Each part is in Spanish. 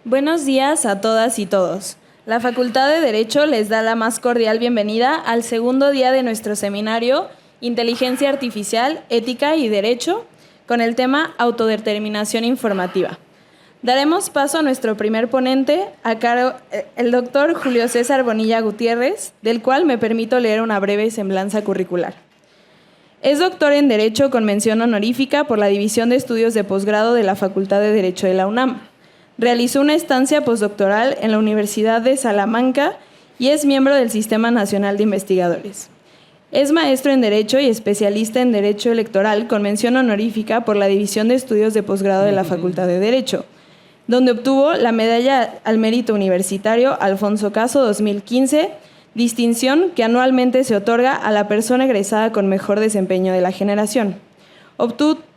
Buenos días a todas y todos. La Facultad de Derecho les da la más cordial bienvenida al segundo día de nuestro seminario Inteligencia Artificial, Ética y Derecho, con el tema Autodeterminación Informativa. Daremos paso a nuestro primer ponente, el doctor Julio César Bonilla Gutiérrez, del cual me permito leer una breve semblanza curricular. Es doctor en Derecho con mención honorífica por la División de Estudios de Posgrado de la Facultad de Derecho de la UNAM. Realizó una estancia postdoctoral en la Universidad de Salamanca y es miembro del Sistema Nacional de Investigadores. Es maestro en Derecho y especialista en Derecho Electoral con mención honorífica por la División de Estudios de Posgrado de la Facultad de Derecho, donde obtuvo la Medalla al Mérito Universitario Alfonso Caso 2015, distinción que anualmente se otorga a la persona egresada con mejor desempeño de la generación.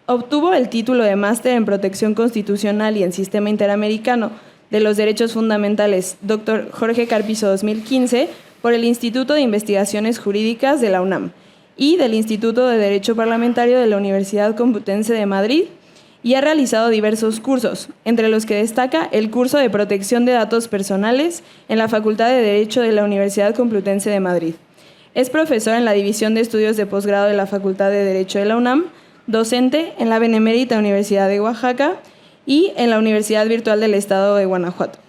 Obtuvo el título de Máster en Protección Constitucional y en Sistema Interamericano de los Derechos Fundamentales Dr. Jorge Carpizo 2015 por el Instituto de Investigaciones Jurídicas de la UNAM y del Instituto de Derecho Parlamentario de la Universidad Complutense de Madrid, y ha realizado diversos cursos, entre los que destaca el curso de Protección de Datos Personales en la Facultad de Derecho de la Universidad Complutense de Madrid. Es profesor en la División de Estudios de Posgrado de la Facultad de Derecho de la UNAM, docente en la Benemérita Universidad de Oaxaca y en la Universidad Virtual del Estado de Guanajuato.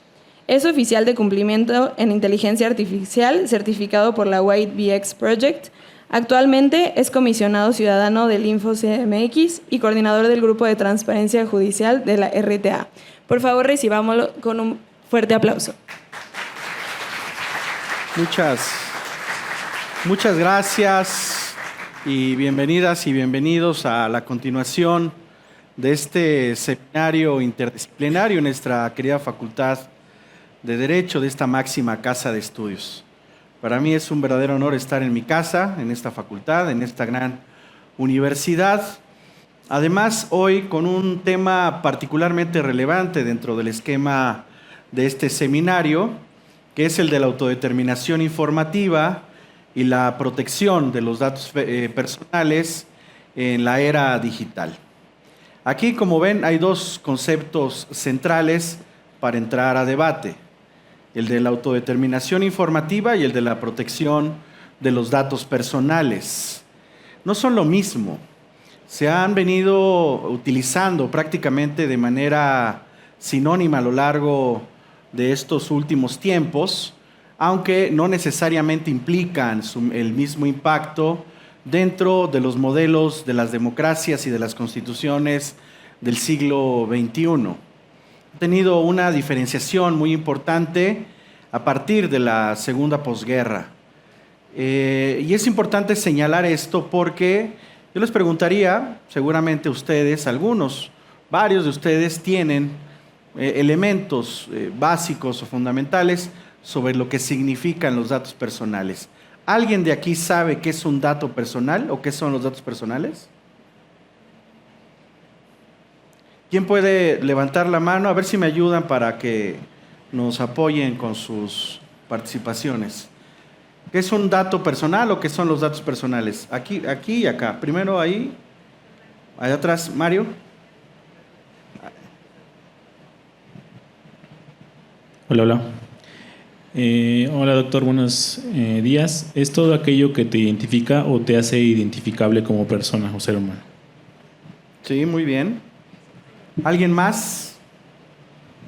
Es oficial de cumplimiento en inteligencia artificial, certificado por la WhiteBX Project. Actualmente es comisionado ciudadano del InfoCMX y coordinador del Grupo de Transparencia Judicial de la RTA. Por favor, recibámoslo con un fuerte aplauso. Muchas gracias y bienvenidas y bienvenidos a la continuación de este seminario interdisciplinario en nuestra querida Facultad de Derecho de esta máxima casa de estudios. Para mí es un verdadero honor estar en mi casa, en esta facultad, en esta gran universidad. Además, hoy con un tema particularmente relevante dentro del esquema de este seminario, que es el de la autodeterminación informativa y la protección de los datos personales en la era digital. Aquí, como ven, hay dos conceptos centrales para entrar a debate: el de la autodeterminación informativa y el de la protección de los datos personales. No son lo mismo. Se han venido utilizando prácticamente de manera sinónima a lo largo de estos últimos tiempos, aunque no necesariamente implican el mismo impacto dentro de los modelos de las democracias y de las constituciones del siglo XXI. Ha tenido una diferenciación muy importante a partir de la segunda posguerra. Y es importante señalar esto porque yo les preguntaría, seguramente ustedes, varios de ustedes tienen elementos básicos o fundamentales sobre lo que significan los datos personales. ¿Alguien de aquí sabe qué es un dato personal o qué son los datos personales? ¿Quién puede levantar la mano? A ver si me ayudan para que nos apoyen con sus participaciones. ¿Qué es un dato personal o qué son los datos personales? Aquí y acá. Primero ahí, allá atrás, Mario. Hola. Hola, doctor, buenos días. ¿Es todo aquello que te identifica o te hace identificable como persona o ser humano? Sí, muy bien. ¿Alguien más?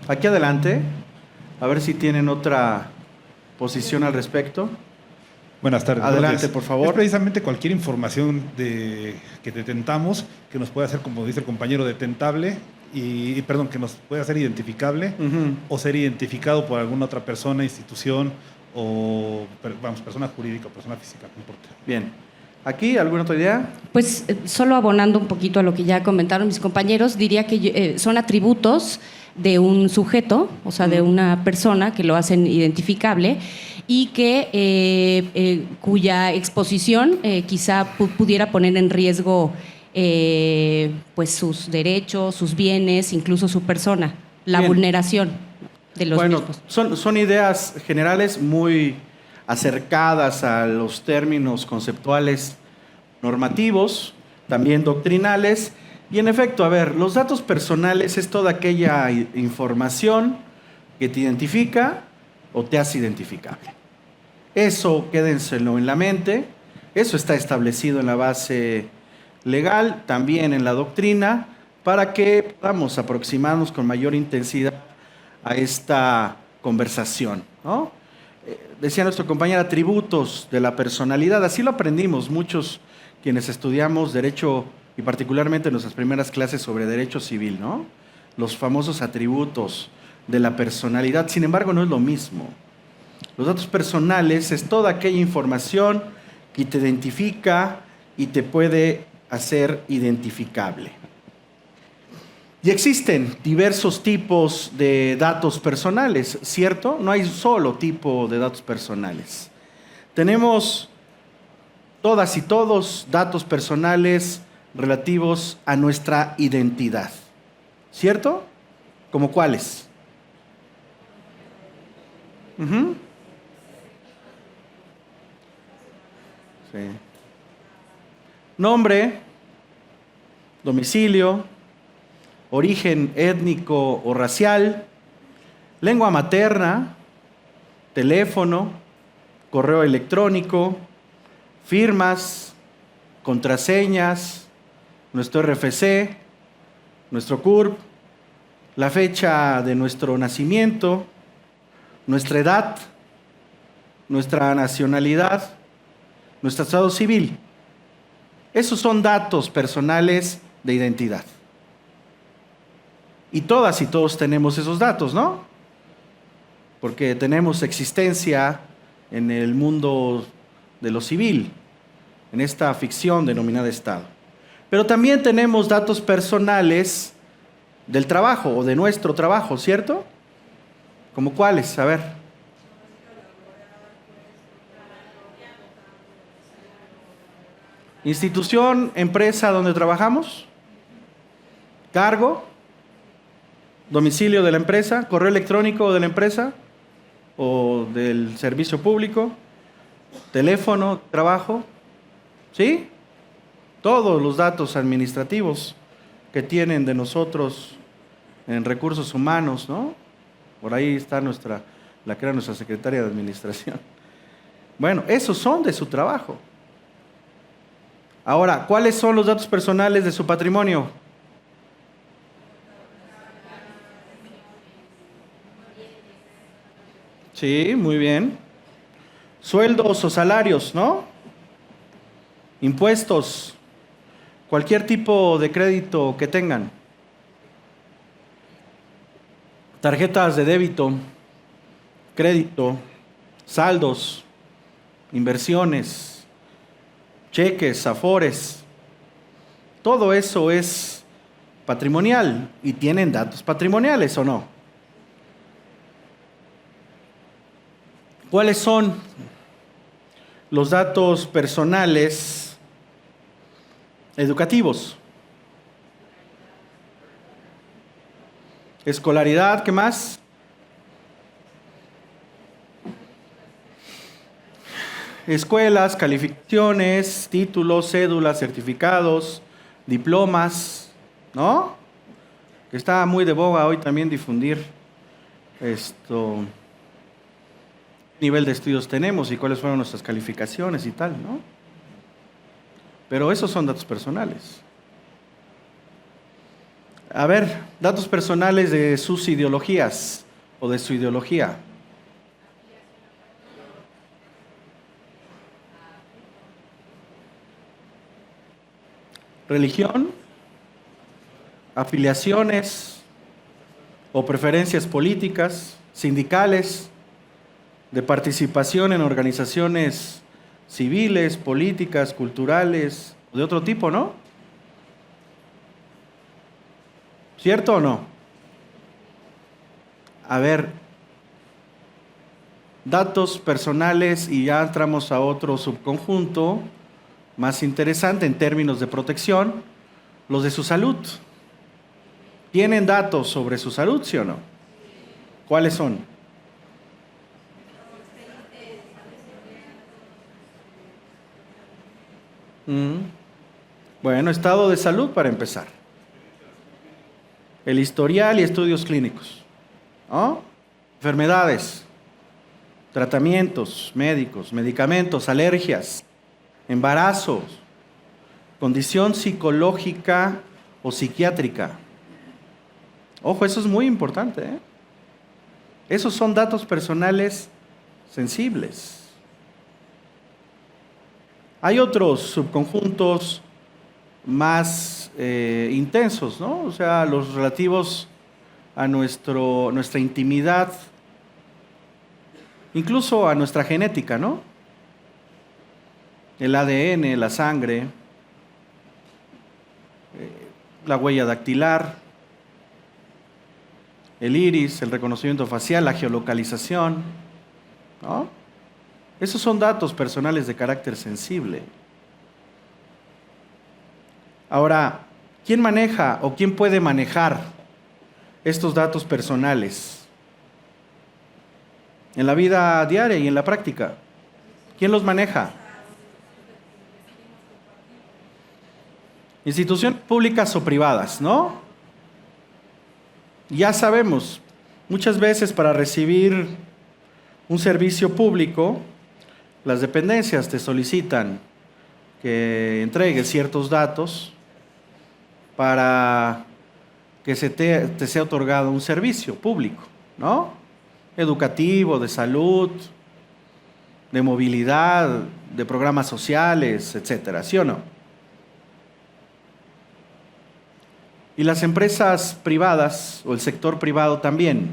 Aquí adelante. A ver si tienen otra posición al respecto. Buenas tardes. Adelante, por favor. Es precisamente cualquier información que detentamos, que nos puede hacer, como dice el compañero, detentable, que nos puede hacer identificable o ser identificado por alguna otra persona, institución o, persona jurídica o persona física, no importa. Bien. ¿Aquí alguna otra idea? Pues solo abonando un poquito a lo que ya comentaron mis compañeros, diría que son atributos de un sujeto, o sea, de una persona que lo hacen identificable y que cuya exposición quizá pudiera poner en riesgo pues sus derechos, sus bienes, incluso su persona, la Bien. vulneración de los mismos. Son ideas generales muy acercadas a los términos conceptuales normativos, también doctrinales. Y en efecto, a ver, los datos personales es toda aquella información que te identifica o te hace identificable. Eso quédenselo en la mente, eso está establecido en la base legal, también en la doctrina, para que podamos aproximarnos con mayor intensidad a esta conversación, ¿no? Decía nuestro compañero, atributos de la personalidad, así lo aprendimos muchos quienes estudiamos Derecho, y particularmente en nuestras primeras clases sobre Derecho Civil, ¿no? Los famosos atributos de la personalidad. Sin embargo, no es lo mismo. Los datos personales es toda aquella información que te identifica y te puede hacer identificable. Y existen diversos tipos de datos personales, ¿cierto? No hay un solo tipo de datos personales. Tenemos todas y todos datos personales relativos a nuestra identidad, ¿cierto? ¿Como cuáles? Sí. Nombre, domicilio, origen étnico o racial, lengua materna, teléfono, correo electrónico, firmas, contraseñas, nuestro RFC, nuestro CURP, la fecha de nuestro nacimiento, nuestra edad, nuestra nacionalidad, nuestro estado civil. Esos son datos personales de identidad. Y todas y todos tenemos esos datos, ¿no? Porque tenemos existencia en el mundo de lo civil, en esta ficción denominada Estado. Pero también tenemos datos personales del trabajo o de nuestro trabajo, ¿cierto? ¿Cómo cuáles? A ver. Institución, empresa donde trabajamos, cargo, domicilio de la empresa, correo electrónico de la empresa o del servicio público, teléfono, trabajo, ¿sí? Todos los datos administrativos que tienen de nosotros en recursos humanos, ¿no? Por ahí está la que era nuestra secretaria de administración. Bueno, esos son de su trabajo. Ahora, ¿cuáles son los datos personales de su patrimonio? Sí, muy bien. Sueldos o salarios, ¿no? Impuestos, cualquier tipo de crédito que tengan. Tarjetas de débito, crédito, saldos, inversiones, cheques, afores. Todo eso es patrimonial y tienen datos patrimoniales, ¿o no? ¿Cuáles son los datos personales educativos? Escolaridad, ¿qué más? Escuelas, calificaciones, títulos, cédulas, certificados, diplomas, ¿no? Que está muy de boga hoy también difundir esto. ¿Qué nivel de estudios tenemos y cuáles fueron nuestras calificaciones y tal, ¿no? Pero esos son datos personales. A ver, datos personales de sus ideologías o de su ideología. Religión, afiliaciones o preferencias políticas, sindicales, de participación en organizaciones civiles, políticas, culturales, de otro tipo, ¿no? ¿Cierto o no? A ver, datos personales y ya entramos a otro subconjunto más interesante en términos de protección, los de su salud. ¿Tienen datos sobre su salud, sí o no? ¿Cuáles son? Bueno, estado de salud para empezar. El historial y estudios clínicos, ¿no? enfermedades, tratamientos médicos, medicamentos, alergias, embarazos, condición psicológica o psiquiátrica. Ojo, eso es muy importante, ¿eh? Esos son datos personales sensibles. Hay otros subconjuntos más intensos, ¿no? O sea, los relativos a nuestra intimidad, incluso a nuestra genética, ¿no? El ADN, la sangre, la huella dactilar, el iris, el reconocimiento facial, la geolocalización, ¿no? Esos son datos personales de carácter sensible. Ahora, ¿quién maneja o quién puede manejar estos datos personales en la vida diaria y en la práctica? ¿Quién los maneja? Instituciones públicas o privadas, ¿no? Ya sabemos, muchas veces para recibir un servicio público, las dependencias te solicitan que entregues ciertos datos para que te sea otorgado un servicio público, ¿no? Educativo, de salud, de movilidad, de programas sociales, etcétera, ¿sí o no? Y las empresas privadas o el sector privado también.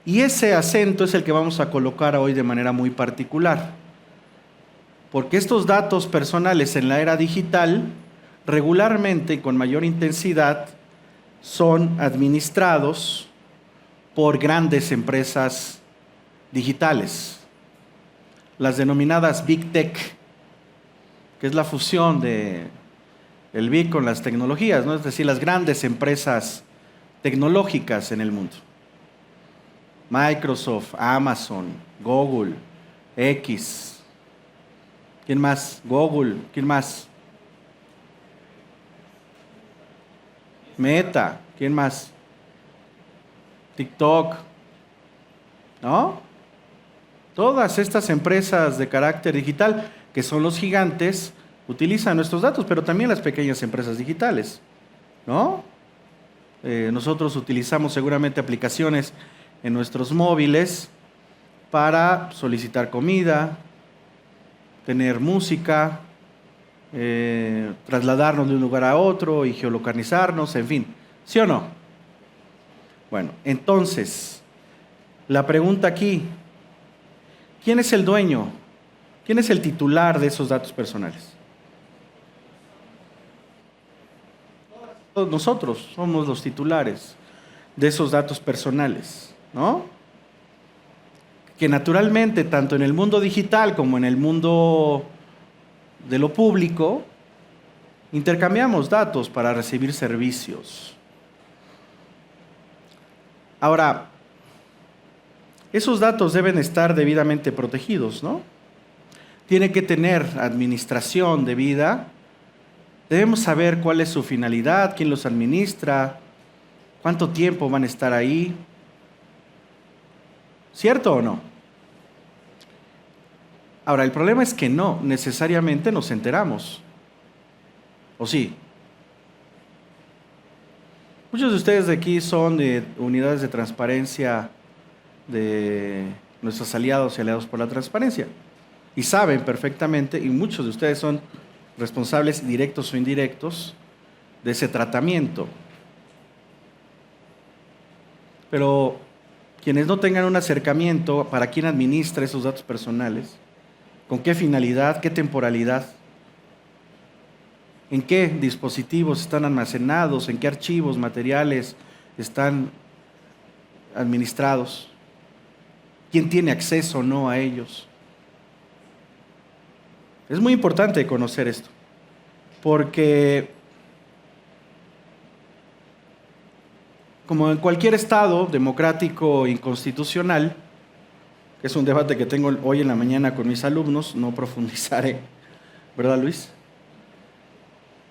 Y ese acento es el que vamos a colocar hoy de manera muy particular. Porque estos datos personales en la era digital, regularmente y con mayor intensidad, son administrados por grandes empresas digitales. Las denominadas Big Tech, que es la fusión de el Big con las tecnologías, ¿no? Es decir, las grandes empresas tecnológicas en el mundo. Microsoft, Amazon, Google, X. ¿Quién más? Google. ¿Quién más? Meta. ¿Quién más? TikTok. ¿No? Todas estas empresas de carácter digital, que son los gigantes, utilizan nuestros datos, pero también las pequeñas empresas digitales, ¿no? Nosotros utilizamos seguramente aplicaciones en nuestros móviles para solicitar comida, tener música, trasladarnos de un lugar a otro y geolocalizarnos, en fin, ¿sí o no? Bueno, entonces, la pregunta aquí, ¿quién es el dueño? ¿Quién es el titular de esos datos personales? Nosotros somos los titulares de esos datos personales, ¿no? Que naturalmente, tanto en el mundo digital como en el mundo de lo público, intercambiamos datos para recibir servicios. Ahora, esos datos deben estar debidamente protegidos, ¿no? Tiene que tener administración debida. Debemos saber cuál es su finalidad, quién los administra, cuánto tiempo van a estar ahí. ¿Cierto o no? Ahora, el problema es que no necesariamente nos enteramos. ¿O sí? Muchos de ustedes de aquí son de unidades de transparencia de nuestros aliados y aliados por la transparencia. Y saben perfectamente, y muchos de ustedes son responsables directos o indirectos de ese tratamiento. Pero quienes no tengan un acercamiento para quién administra esos datos personales, con qué finalidad, qué temporalidad, en qué dispositivos están almacenados, en qué archivos, materiales están administrados, quién tiene acceso o no a ellos. Es muy importante conocer esto, porque como en cualquier estado democrático e constitucional, que es un debate que tengo hoy en la mañana con mis alumnos, no profundizaré, ¿verdad, Luis?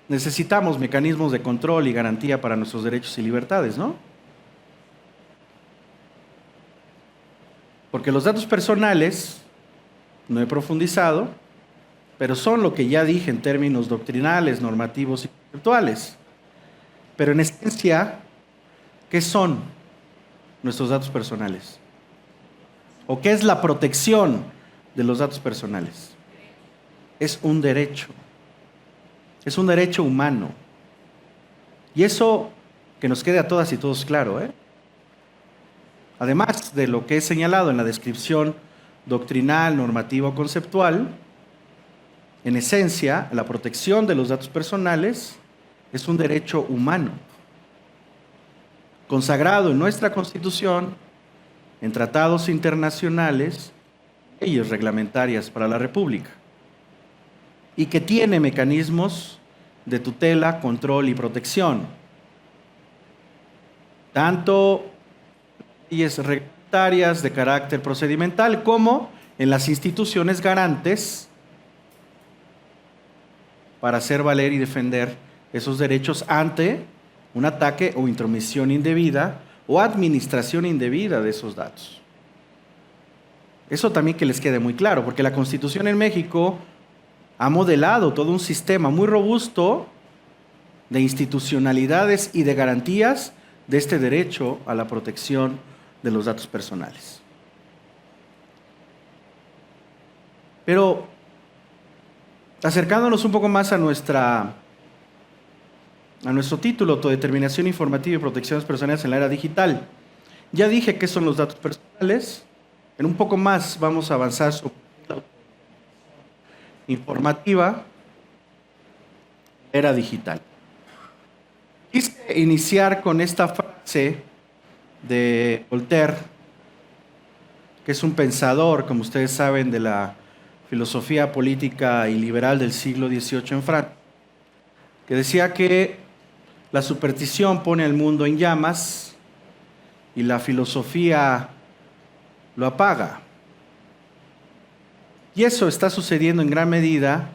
Necesitamos mecanismos de control y garantía para nuestros derechos y libertades, ¿no? Porque los datos personales, no he profundizado, pero son lo que ya dije en términos doctrinales, normativos y conceptuales. Pero en esencia, ¿qué son nuestros datos personales? ¿O qué es la protección de los datos personales? Es un derecho. Es un derecho humano. Y eso que nos quede a todas y todos claro, ¿eh? Además de lo que he señalado en la descripción doctrinal, normativa o conceptual, en esencia, la protección de los datos personales es un derecho humano, consagrado en nuestra Constitución, en tratados internacionales, leyes reglamentarias para la República, y que tiene mecanismos de tutela, control y protección, tanto leyes reglamentarias de carácter procedimental como en las instituciones garantes para hacer valer y defender esos derechos ante un ataque o intromisión indebida o administración indebida de esos datos. Eso también que les quede muy claro, porque la Constitución en México ha modelado todo un sistema muy robusto de institucionalidades y de garantías de este derecho a la protección de los datos personales. Pero acercándonos un poco más a nuestro título, Autodeterminación informativa y protecciones personales en la era digital. Ya dije qué son los datos personales. En un poco más vamos a avanzar sobre la informativa era digital. Quise iniciar con esta frase de Voltaire, que es un pensador, como ustedes saben, de la filosofía política y liberal del siglo XVIII en Francia, que decía que la superstición pone al mundo en llamas y la filosofía lo apaga. Y eso está sucediendo en gran medida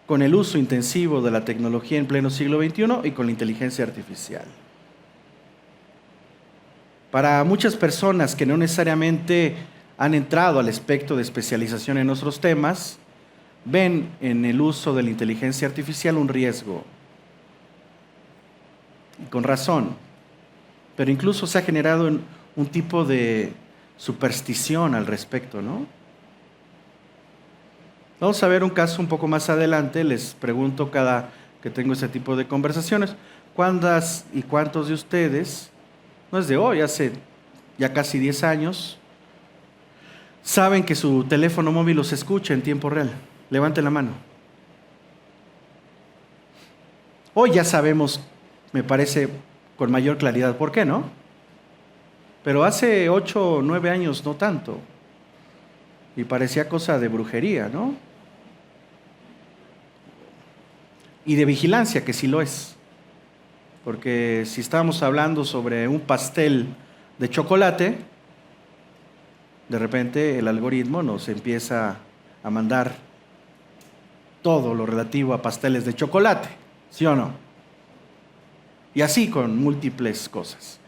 con el uso intensivo de la tecnología en pleno siglo XXI y con la inteligencia artificial. Para muchas personas que no necesariamente han entrado al espectro de especialización en otros temas, ven en el uso de la inteligencia artificial un riesgo. Y con razón. Pero incluso se ha generado un tipo de superstición al respecto, ¿no? Vamos a ver un caso un poco más adelante. Les pregunto cada que tengo ese tipo de conversaciones, ¿cuántas y cuántos de ustedes, no es de hoy, hace ya casi 10 años, saben que su teléfono móvil los escucha en tiempo real? Levanten la mano. Hoy ya sabemos, me parece, con mayor claridad por qué, ¿no? Pero hace 8 o 9 años no tanto. Y parecía cosa de brujería, ¿no? Y de vigilancia, que sí lo es. Porque si estamos hablando sobre un pastel de chocolate, de repente el algoritmo nos empieza a mandar todo lo relativo a pasteles de chocolate, ¿sí o no? Y así con múltiples cosas.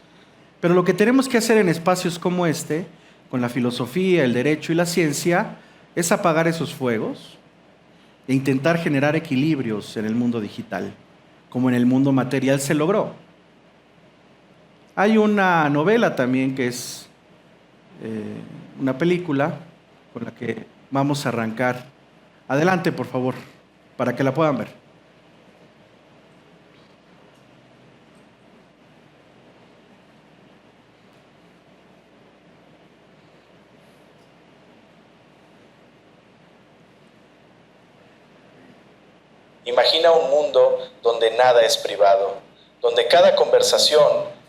Pero lo que tenemos que hacer en espacios como este, con la filosofía, el derecho y la ciencia, es apagar esos fuegos e intentar generar equilibrios en el mundo digital, como en el mundo material se logró. Hay una novela también que es una película con la que vamos a arrancar. Adelante, por favor, para que la puedan ver. Imagina un mundo donde nada es privado, donde cada conversación,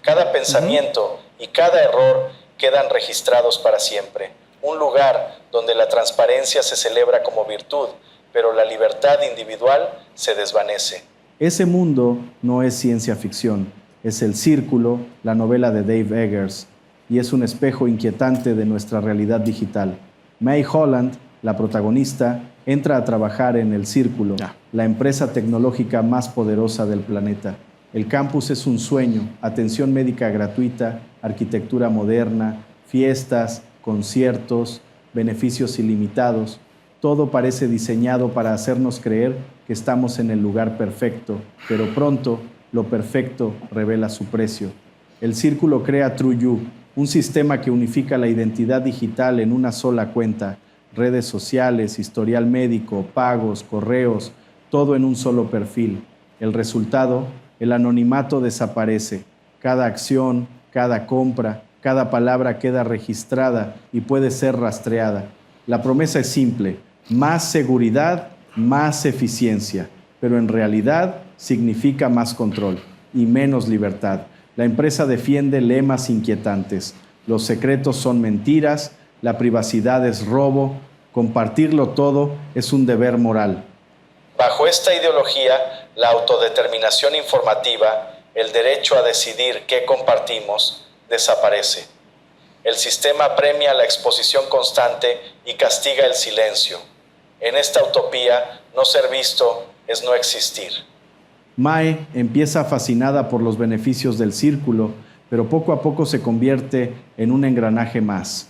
cada pensamiento y cada error quedan registrados para siempre. Un lugar donde la transparencia se celebra como virtud, pero la libertad individual se desvanece. Ese mundo no es ciencia ficción, es El Círculo, la novela de Dave Eggers, y es un espejo inquietante de nuestra realidad digital. May Holland, la protagonista, entra a trabajar en El Círculo, la empresa tecnológica más poderosa del planeta. El campus es un sueño, atención médica gratuita, arquitectura moderna, fiestas, conciertos, beneficios ilimitados. Todo parece diseñado para hacernos creer que estamos en el lugar perfecto, pero pronto lo perfecto revela su precio. El círculo crea True You, un sistema que unifica la identidad digital en una sola cuenta, redes sociales, historial médico, pagos, correos, todo en un solo perfil. El resultado, el anonimato desaparece. Cada acción, cada compra, cada palabra queda registrada y puede ser rastreada. La promesa es simple: más seguridad, más eficiencia, pero en realidad significa más control y menos libertad. La empresa defiende lemas inquietantes. Los secretos son mentiras, la privacidad es robo, compartirlo todo es un deber moral. Bajo esta ideología, la autodeterminación informativa, el derecho a decidir qué compartimos, desaparece. El sistema premia la exposición constante y castiga el silencio. En esta utopía, no ser visto es no existir. Mae empieza fascinada por los beneficios del círculo, pero poco a poco se convierte en un engranaje más.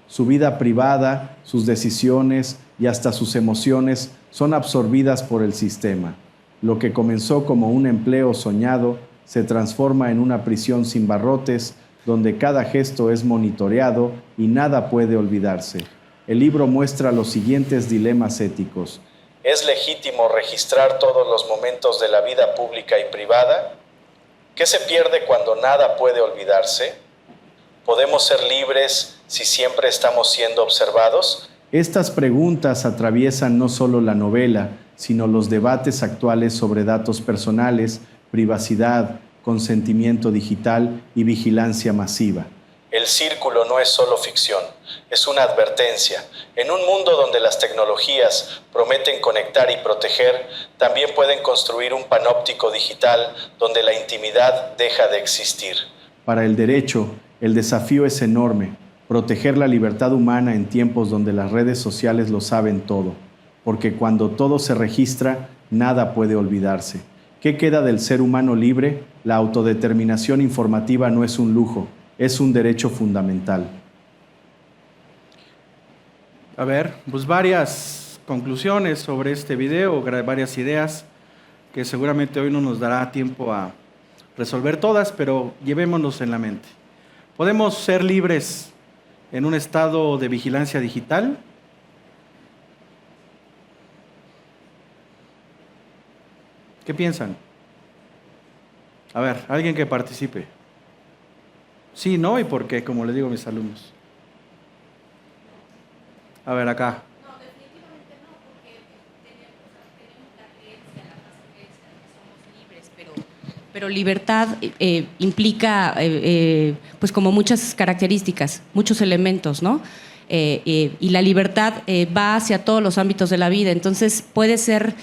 Su vida privada, sus decisiones y hasta sus emociones son absorbidas por el sistema. Lo que comenzó como un empleo soñado se transforma en una prisión sin barrotes, donde cada gesto es monitoreado y nada puede olvidarse. El libro muestra los siguientes dilemas éticos. ¿Es legítimo registrar todos los momentos de la vida pública y privada? ¿Qué se pierde cuando nada puede olvidarse? ¿Podemos ser libres si siempre estamos siendo observados? Estas preguntas atraviesan no solo la novela, sino los debates actuales sobre datos personales, privacidad, consentimiento digital y vigilancia masiva. El círculo no es solo ficción, es una advertencia. En un mundo donde las tecnologías prometen conectar y proteger, también pueden construir un panóptico digital donde la intimidad deja de existir. Para el derecho, el desafío es enorme: proteger la libertad humana en tiempos donde las redes sociales lo saben todo, porque cuando todo se registra, nada puede olvidarse. ¿Qué queda del ser humano libre? La autodeterminación informativa no es un lujo, es un derecho fundamental. A ver, pues varias conclusiones sobre este video, varias ideas que seguramente hoy no nos dará tiempo a resolver todas, pero llevémonos en la mente. ¿Podemos ser libres en un estado de vigilancia digital? ¿Qué piensan? A ver, alguien que participe. Sí, no, ¿y por qué? Como le digo a mis alumnos. A ver, acá. No, definitivamente no, porque tenemos la creencia, la falsa creencia de que somos libres, pero libertad implica pues como muchas características, muchos elementos, ¿no? Y la libertad va hacia todos los ámbitos de la vida, entonces puede ser,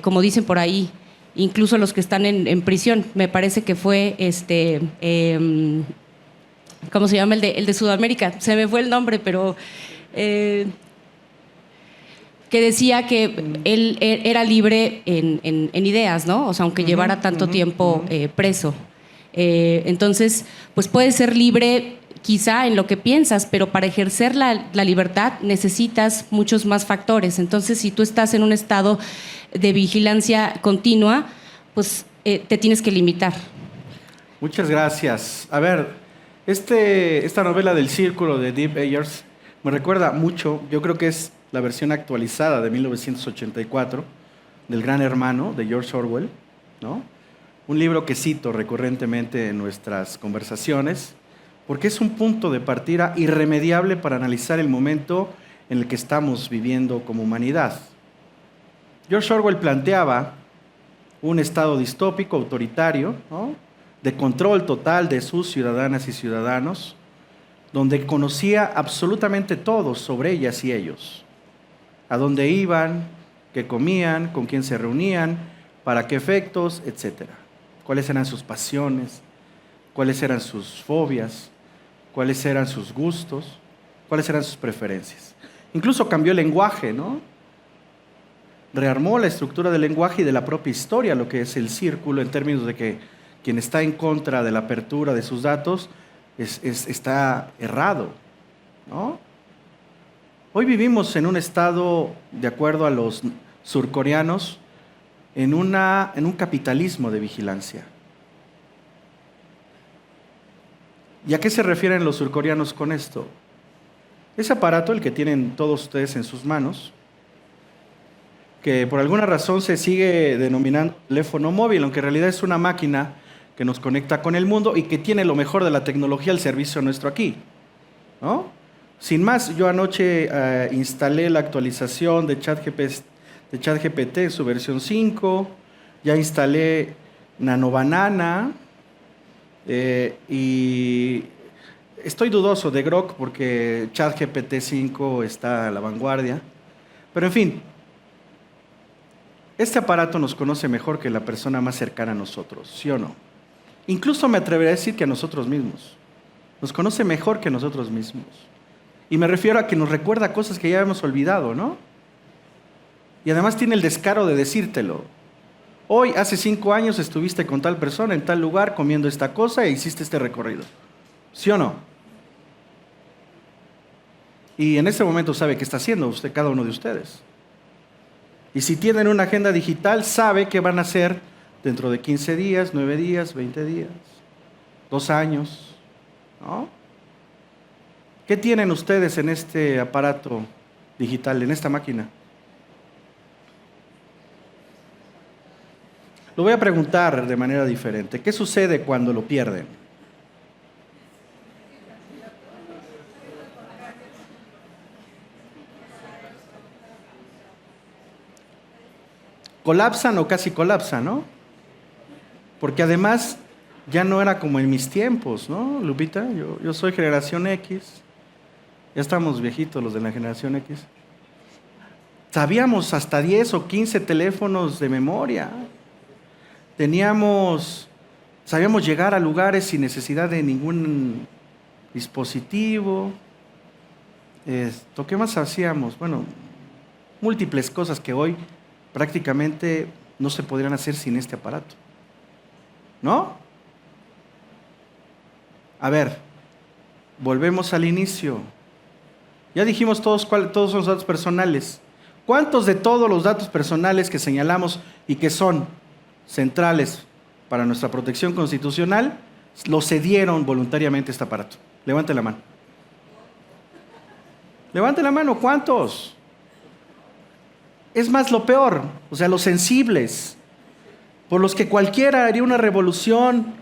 como dicen por ahí, incluso los que están en prisión. Me parece que fue ¿cómo se llama? El de Sudamérica, se me fue el nombre, pero que decía que él era libre en ideas, ¿no? O sea, aunque llevara tanto tiempo preso. Entonces, pues puedes ser libre quizá en lo que piensas, pero para ejercer la libertad necesitas muchos más factores. Entonces, si tú estás en un estado de vigilancia continua, pues te tienes que limitar. Muchas gracias. A ver, esta novela del Círculo de Dave Eggers me recuerda mucho, yo creo que es la versión actualizada de 1984 del Gran Hermano de George Orwell, ¿no? Un libro que cito recurrentemente en nuestras conversaciones, porque es un punto de partida irremediable para analizar el momento en el que estamos viviendo como humanidad. George Orwell planteaba un estado distópico, autoritario, ¿no?, de control total de sus ciudadanas y ciudadanos, donde conocía absolutamente todo sobre ellas y ellos. A dónde iban, qué comían, con quién se reunían, para qué efectos, etc. Cuáles eran sus pasiones, cuáles eran sus fobias, cuáles eran sus gustos, cuáles eran sus preferencias. Incluso cambió el lenguaje, ¿no? Rearmó la estructura del lenguaje y de la propia historia, lo que es el círculo, en términos de que quien está en contra de la apertura de sus datos está errado, ¿no? Hoy vivimos en un estado, de acuerdo a los surcoreanos, en un capitalismo de vigilancia. ¿Y a qué se refieren los surcoreanos con esto? Ese aparato, el que tienen todos ustedes en sus manos, que por alguna razón se sigue denominando teléfono móvil, aunque en realidad es una máquina que nos conecta con el mundo y que tiene lo mejor de la tecnología al servicio nuestro aquí, ¿no? Sin más, yo anoche instalé la actualización de ChatGPT en su versión 5, ya instalé NanoBanana, y estoy dudoso de Grok porque ChatGPT 5 está a la vanguardia. Pero en fin, este aparato nos conoce mejor que la persona más cercana a nosotros, ¿sí o no? Incluso me atrevería a decir que a nosotros mismos. Nos conoce mejor que nosotros mismos. Y me refiero a que nos recuerda cosas que ya hemos olvidado, ¿no? Y además tiene el descaro de decírtelo. Hoy, hace 5 años, estuviste con tal persona en tal lugar comiendo esta cosa e hiciste este recorrido. ¿Sí o no? Y en este momento sabe qué está haciendo usted, cada uno de ustedes. Y si tienen una agenda digital, sabe qué van a hacer dentro de 15 días, 9 días, 20 días, 2 años, ¿no? ¿Qué tienen ustedes en este aparato digital, en esta máquina? Lo voy a preguntar de manera diferente. ¿Qué sucede cuando lo pierden? Colapsan o casi colapsan, ¿no? Porque además ya no era como en mis tiempos, ¿no, Lupita? Yo soy generación X. Ya estamos viejitos los de la generación X. Sabíamos hasta 10 o 15 teléfonos de memoria. Sabíamos llegar a lugares sin necesidad de ningún dispositivo. ¿Qué más hacíamos? Bueno, múltiples cosas que hoy prácticamente no se podrían hacer sin este aparato. ¿No? A ver, volvemos al inicio. Ya dijimos todos son los datos personales. ¿Cuántos de todos los datos personales que señalamos y que son centrales para nuestra protección constitucional lo cedieron voluntariamente a este aparato? Levante la mano. Levante la mano, ¿cuántos? Es más, lo peor, o sea, los sensibles, por los que cualquiera haría una revolución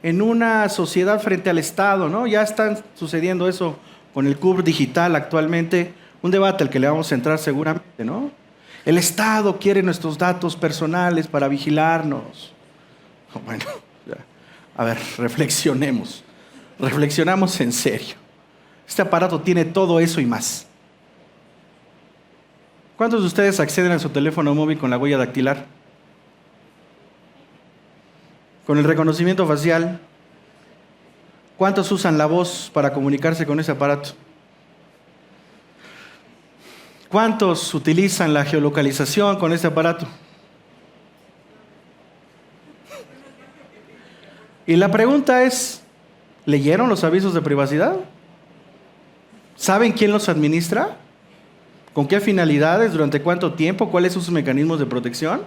en una sociedad frente al Estado, ¿no? Ya están sucediendo eso con el CUB digital actualmente, un debate al que le vamos a entrar seguramente, ¿no? El Estado quiere nuestros datos personales para vigilarnos. Bueno, a ver, reflexionemos en serio. Este aparato tiene todo eso y más. ¿Cuántos de ustedes acceden a su teléfono móvil con la huella dactilar? Con el reconocimiento facial. ¿Cuántos usan la voz para comunicarse con ese aparato? ¿Cuántos utilizan la geolocalización con ese aparato? Y la pregunta es, ¿leyeron los avisos de privacidad? ¿Saben quién los administra? ¿Con qué finalidades? ¿Durante cuánto tiempo? ¿Cuáles son sus mecanismos de protección?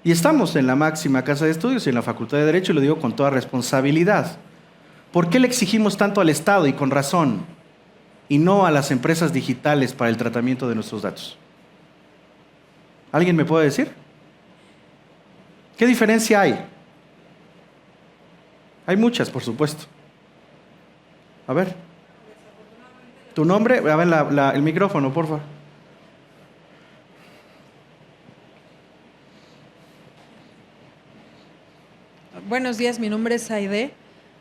Y estamos en la máxima casa de estudios y en la Facultad de Derecho, y lo digo con toda responsabilidad. ¿Por qué le exigimos tanto al Estado, y con razón, y no a las empresas digitales para el tratamiento de nuestros datos? ¿Alguien me puede decir? ¿Qué diferencia hay? Hay muchas, por supuesto. A ver. ¿Tu nombre? A ver el micrófono, por favor. Buenos días, mi nombre es Aide.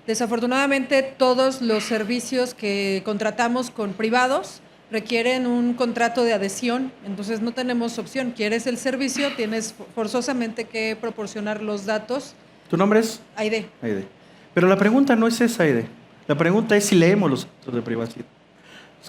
Desafortunadamente, todos los servicios que contratamos con privados requieren un contrato de adhesión, entonces no tenemos opción. ¿Quieres el servicio? Tienes forzosamente que proporcionar los datos. ¿Tu nombre es? Aide. Aide. Pero la pregunta no es esa, Aide. La pregunta es si leemos los datos de privacidad.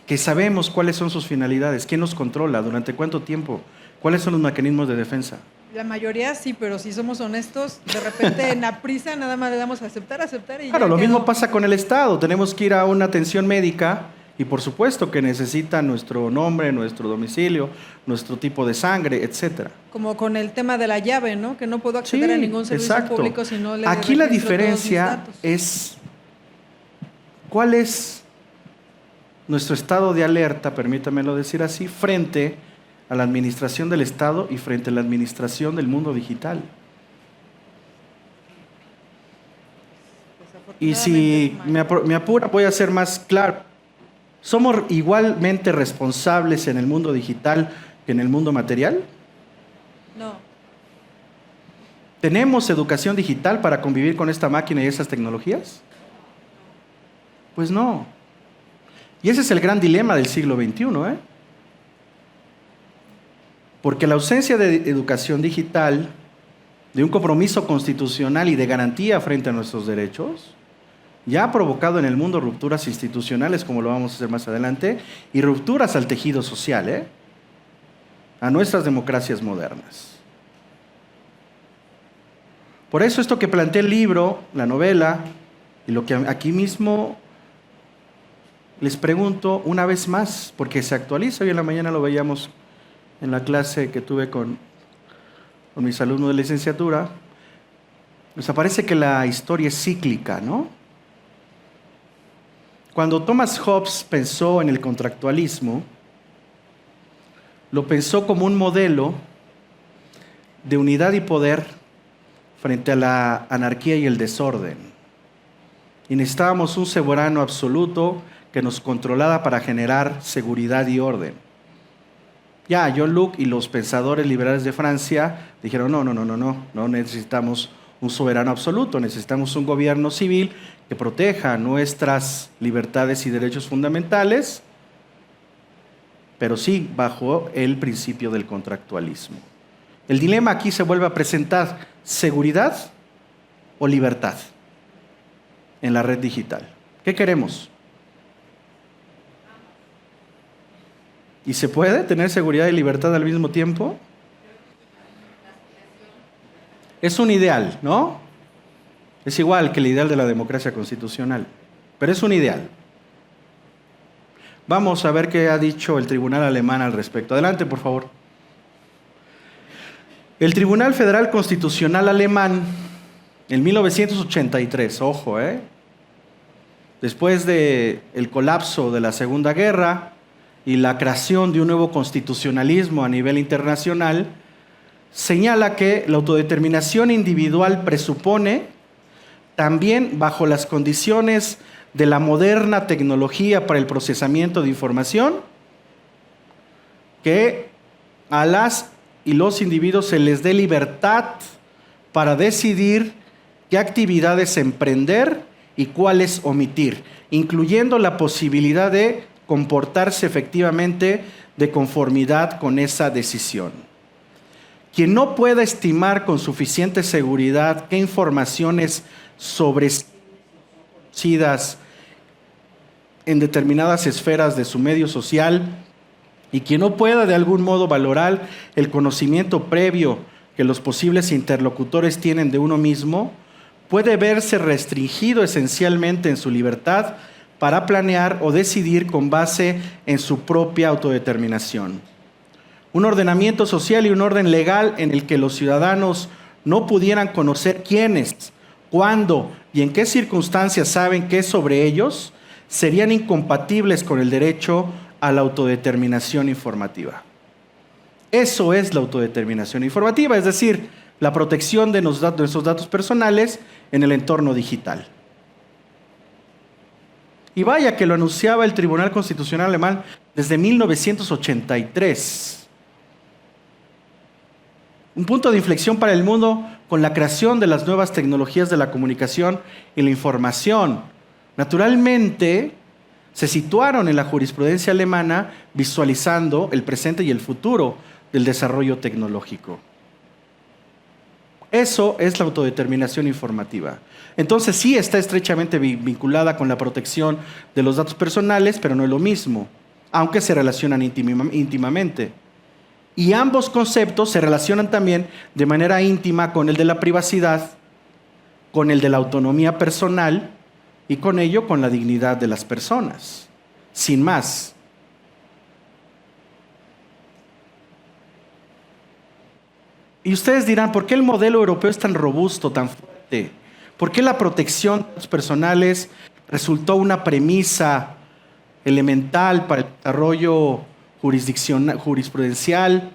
que sabemos cuáles son sus finalidades, quién nos controla, durante cuánto tiempo, cuáles son los mecanismos de defensa. La mayoría sí, pero si somos honestos, de repente en la prisa nada más le damos a aceptar y Claro, ya lo quedó. mismo pasa con el Estado. Tenemos que ir a una atención médica y por supuesto que necesita nuestro nombre, nuestro domicilio, nuestro tipo de sangre, etcétera. Como con el tema de la llave, ¿no? Que no puedo acceder a ningún servicio exacto. público si no le Aquí la registro todos mis diferencia datos. es cuál es nuestro estado de alerta, permítamelo decir así, frente a la administración del Estado y frente a la administración del mundo digital. Y si me apura, voy a ser más claro. ¿Somos igualmente responsables en el mundo digital que en el mundo material? No. ¿Tenemos educación digital para convivir con esta máquina y esas tecnologías? Pues no. Y ese es el gran dilema del siglo XXI, ¿eh? Porque la ausencia de educación digital, de un compromiso constitucional y de garantía frente a nuestros derechos, ya ha provocado en el mundo rupturas institucionales, como lo vamos a hacer más adelante, y rupturas al tejido social, a nuestras democracias modernas. Por eso esto que plantea el libro, la novela, y lo que aquí mismo les pregunto una vez más, porque se actualiza, hoy en la mañana lo veíamos en la clase que tuve con mis alumnos de licenciatura, nos parece que la historia es cíclica, ¿no? Cuando Thomas Hobbes pensó en el contractualismo, lo pensó como un modelo de unidad y poder frente a la anarquía y el desorden. Y necesitábamos un soberano absoluto que nos controlara para generar seguridad y orden. Ya, John Locke y los pensadores liberales de Francia dijeron, no necesitamos un soberano absoluto, necesitamos un gobierno civil que proteja nuestras libertades y derechos fundamentales, pero sí bajo el principio del contractualismo. El dilema aquí se vuelve a presentar: seguridad o libertad en la red digital. ¿Qué queremos? ¿Y se puede tener seguridad y libertad al mismo tiempo? Es un ideal, ¿no? Es igual que el ideal de la democracia constitucional, pero es un ideal. Vamos a ver qué ha dicho el Tribunal Alemán al respecto. Adelante, por favor. El Tribunal Federal Constitucional Alemán, en 1983, ojo, después del colapso de la Segunda Guerra y la creación de un nuevo constitucionalismo a nivel internacional, señala que la autodeterminación individual presupone, también bajo las condiciones de la moderna tecnología para el procesamiento de información, que a las y los individuos se les dé libertad para decidir qué actividades emprender y cuáles omitir, incluyendo la posibilidad de comportarse efectivamente de conformidad con esa decisión. Quien no pueda estimar con suficiente seguridad qué informaciones sobreconocidas en determinadas esferas de su medio social, y quien no pueda de algún modo valorar el conocimiento previo que los posibles interlocutores tienen de uno mismo, puede verse restringido esencialmente en su libertad para planear o decidir con base en su propia autodeterminación. Un ordenamiento social y un orden legal en el que los ciudadanos no pudieran conocer quiénes, cuándo y en qué circunstancias saben qué es sobre ellos, serían incompatibles con el derecho a la autodeterminación informativa. Eso es la autodeterminación informativa, es decir, la protección de nuestros datos personales en el entorno digital. Y vaya que lo anunciaba el Tribunal Constitucional Alemán desde 1983. Un punto de inflexión para el mundo con la creación de las nuevas tecnologías de la comunicación y la información. Naturalmente, se situaron en la jurisprudencia alemana visualizando el presente y el futuro del desarrollo tecnológico. Eso es la autodeterminación informativa. Entonces sí está estrechamente vinculada con la protección de los datos personales, pero no es lo mismo. aunque se relacionan íntimamente. Y ambos conceptos se relacionan también de manera íntima con el de la privacidad, con el de la autonomía personal y con ello con la dignidad de las personas. Sin más. Y ustedes dirán, ¿por qué el modelo europeo es tan robusto, tan fuerte? ¿Por qué la protección de datos personales resultó una premisa elemental para el desarrollo jurisprudencial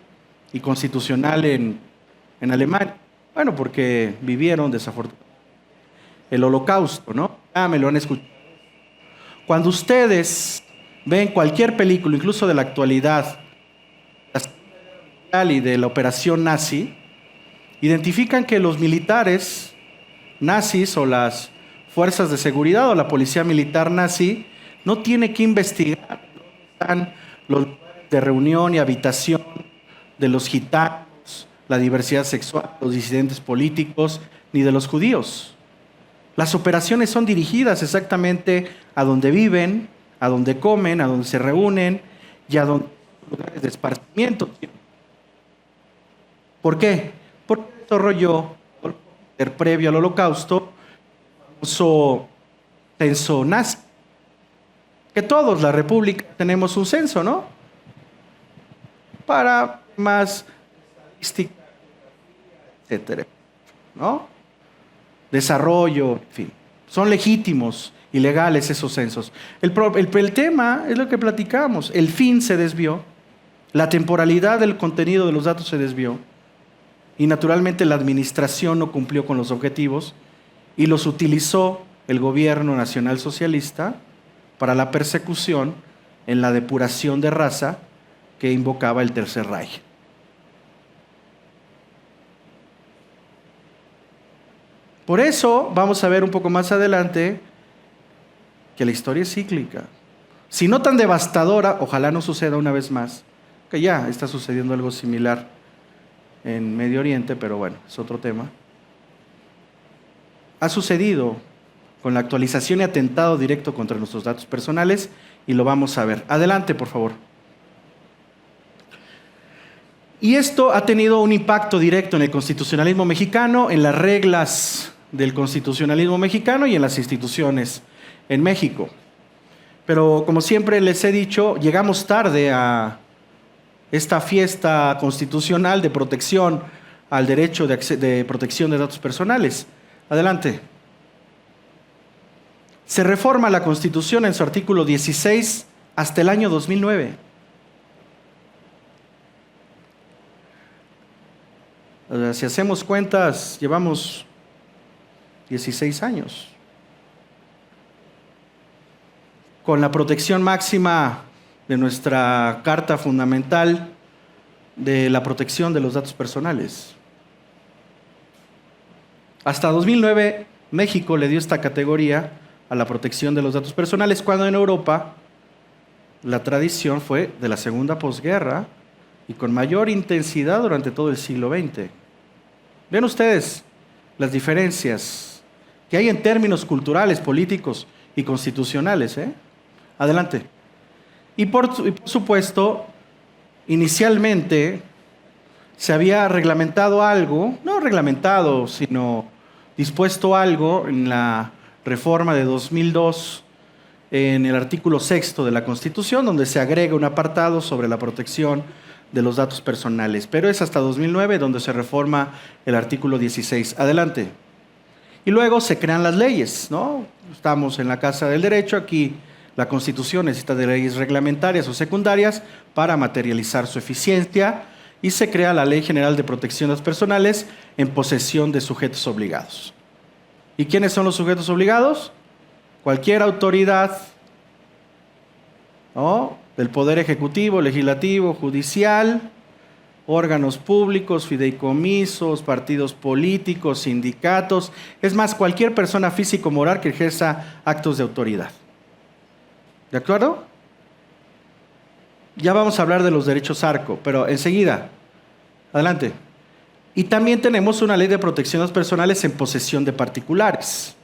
y constitucional en Alemania? Bueno, porque vivieron desafortunadamente el Holocausto, ¿no? Me lo han escuchado. Cuando ustedes ven cualquier película, incluso de la actualidad, y de la operación nazi, identifican que los militares nazis o las fuerzas de seguridad o la policía militar nazi no tiene que investigar dónde están los lugares de reunión y habitación de los gitanos, la diversidad sexual, los disidentes políticos, ni de los judíos. Las operaciones son dirigidas exactamente a donde viven, a donde comen, a donde se reúnen y a donde lugares de esparcimiento. ¿Por qué? Porque desarrolló, previo al Holocausto, el famoso censo nazi. Que todos, la República, tenemos un censo, ¿no? Para más estadística, etcétera, ¿no? Desarrollo, en fin. Son legítimos y legales esos censos. El tema es lo que platicamos. El fin se desvió, la temporalidad del contenido de los datos se desvió, y naturalmente la administración no cumplió con los objetivos y los utilizó el gobierno nacional socialista para la persecución en la depuración de raza que invocaba el Tercer Reich. Por eso vamos a ver un poco más adelante que la historia es cíclica. Si no tan devastadora, ojalá no suceda una vez más, que ya está sucediendo algo similar en Medio Oriente, pero bueno, es otro tema. Ha sucedido con la actualización y atentado directo contra nuestros datos personales y lo vamos a ver. Adelante, por favor. Y esto ha tenido un impacto directo en el constitucionalismo mexicano, en las reglas del constitucionalismo mexicano y en las instituciones en México. Pero como siempre les he dicho, llegamos tarde a esta fiesta constitucional de protección al derecho de protección de datos personales. Adelante. Se reforma la Constitución en su artículo 16 hasta el año 2009. O sea, si hacemos cuentas, llevamos 16 años. Con la protección máxima de nuestra Carta Fundamental de la protección de los datos personales. Hasta 2009, México le dio esta categoría a la protección de los datos personales, cuando en Europa la tradición fue de la segunda posguerra y con mayor intensidad durante todo el siglo XX. Ven ustedes las diferencias que hay en términos culturales, políticos y constitucionales, ¿eh? Adelante. Y por supuesto, inicialmente se había reglamentado algo, no reglamentado, sino dispuesto algo en la reforma de 2002, en el artículo 6 de la Constitución, donde se agrega un apartado sobre la protección de los datos personales. Pero es hasta 2009 donde se reforma el artículo 16. Adelante. Y luego se crean las leyes, ¿no? Estamos en la Casa del Derecho, aquí la Constitución necesita de leyes reglamentarias o secundarias para materializar su eficiencia y se crea la Ley General de Protección de Datos Personales en posesión de sujetos obligados. ¿Y quiénes son los sujetos obligados? Cualquier autoridad, ¿no?, del Poder Ejecutivo, Legislativo, Judicial, órganos públicos, fideicomisos, partidos políticos, sindicatos, es más, cualquier persona física o moral que ejerza actos de autoridad. ¿De acuerdo? Ya vamos a hablar de los derechos ARCO, pero enseguida. Adelante. Y también tenemos una ley de protección de datos personales en posesión de particulares.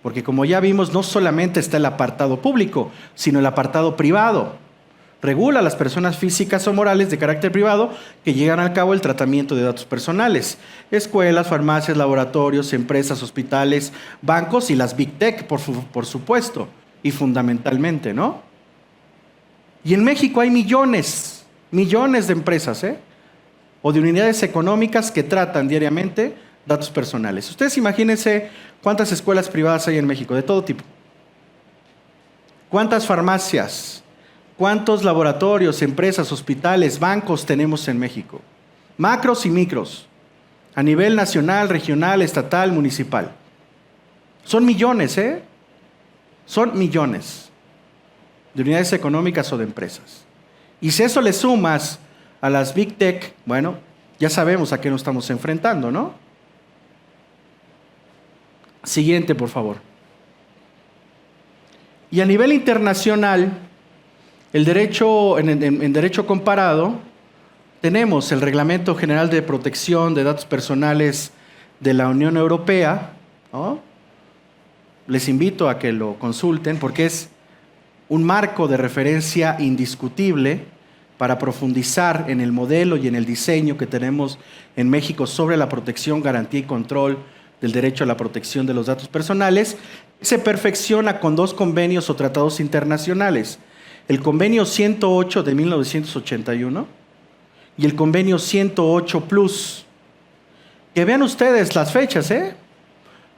Porque como ya vimos, no solamente está el apartado público, sino el apartado privado. regula a las personas físicas o morales de carácter privado que llegan al cabo el tratamiento de datos personales. Escuelas, farmacias, laboratorios, empresas, hospitales, bancos y las Big Tech, por supuesto, y fundamentalmente, ¿no? Y en México hay millones de empresas, o de unidades económicas que tratan diariamente datos personales. Ustedes imagínense cuántas escuelas privadas hay en México, de todo tipo. ¿Cuántas farmacias, cuántos laboratorios, empresas, hospitales, bancos tenemos en México? Macros y micros, a nivel nacional, regional, estatal, municipal. Son millones, Son millones de unidades económicas o de empresas. Y si eso le sumas a las Big Tech, bueno, ya sabemos a qué nos estamos enfrentando, ¿no? Siguiente, por favor. Y a nivel internacional, el derecho, en derecho comparado, tenemos el Reglamento General de Protección de Datos Personales de la Unión Europea, ¿no? Les invito a que lo consulten porque es un marco de referencia indiscutible para profundizar en el modelo y en el diseño que tenemos en México sobre la protección, garantía y control del derecho a la protección de los datos personales. Se perfecciona con 2 convenios o tratados internacionales, el Convenio 108 de 1981 y el Convenio 108 Plus. Que vean ustedes las fechas,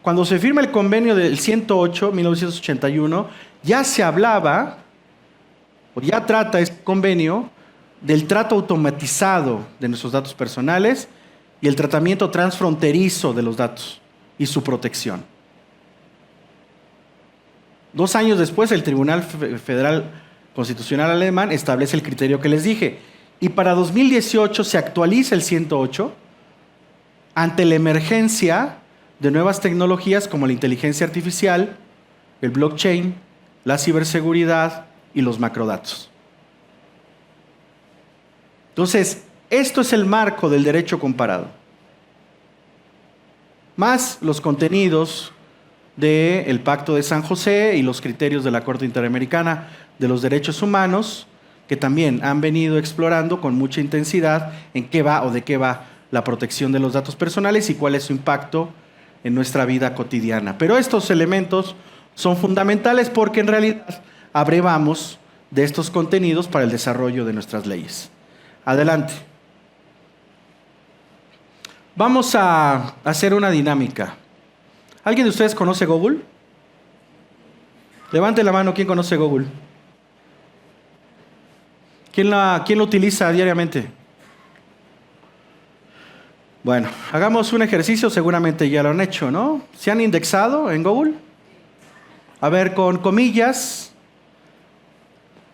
Cuando se firma el convenio del 108, 1981, ya se hablaba, o ya trata este convenio, del trato automatizado de nuestros datos personales y el tratamiento transfronterizo de los datos y su protección. 2 años después, el Tribunal Federal Constitucional Alemán establece el criterio que les dije. Y para 2018 se actualiza el 108 ante la emergencia de nuevas tecnologías como la inteligencia artificial, el blockchain, la ciberseguridad y los macrodatos. Entonces, esto es el marco del derecho comparado. Más los contenidos del Pacto de San José y los criterios de la Corte Interamericana de los Derechos Humanos, que también han venido explorando con mucha intensidad en qué va o de qué va la protección de los datos personales y cuál es su impacto en nuestra vida cotidiana. Pero estos elementos son fundamentales porque en realidad abrevamos de estos contenidos para el desarrollo de nuestras leyes. Adelante. Vamos a hacer una dinámica. ¿Alguien de ustedes conoce Google? Levante la mano, ¿quién conoce Google? ¿Quién lo utiliza diariamente? Bueno, hagamos un ejercicio, seguramente ya lo han hecho, ¿no? ¿Se han indexado en Google? A ver, con comillas,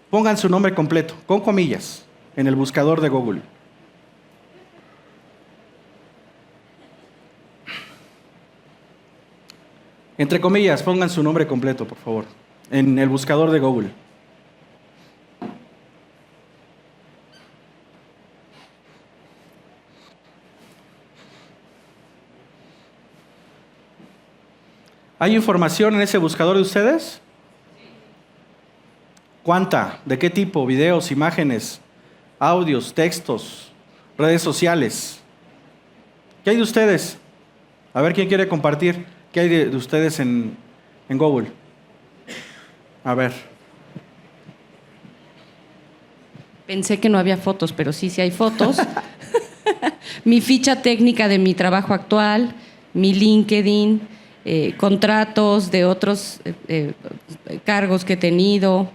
pongan su nombre completo, con comillas, en el buscador de Google. Entre comillas, pongan su nombre completo, por favor, en el buscador de Google. ¿Hay información en ese buscador de ustedes? ¿Cuánta? ¿De qué tipo? ¿Videos, imágenes, audios, textos, redes sociales? ¿Qué hay de ustedes? A ver, ¿quién quiere compartir? ¿Qué hay de ustedes en Google? A ver. Pensé que no había fotos, pero sí hay fotos. Mi ficha técnica de mi trabajo actual, mi LinkedIn, contratos de otros cargos que he tenido.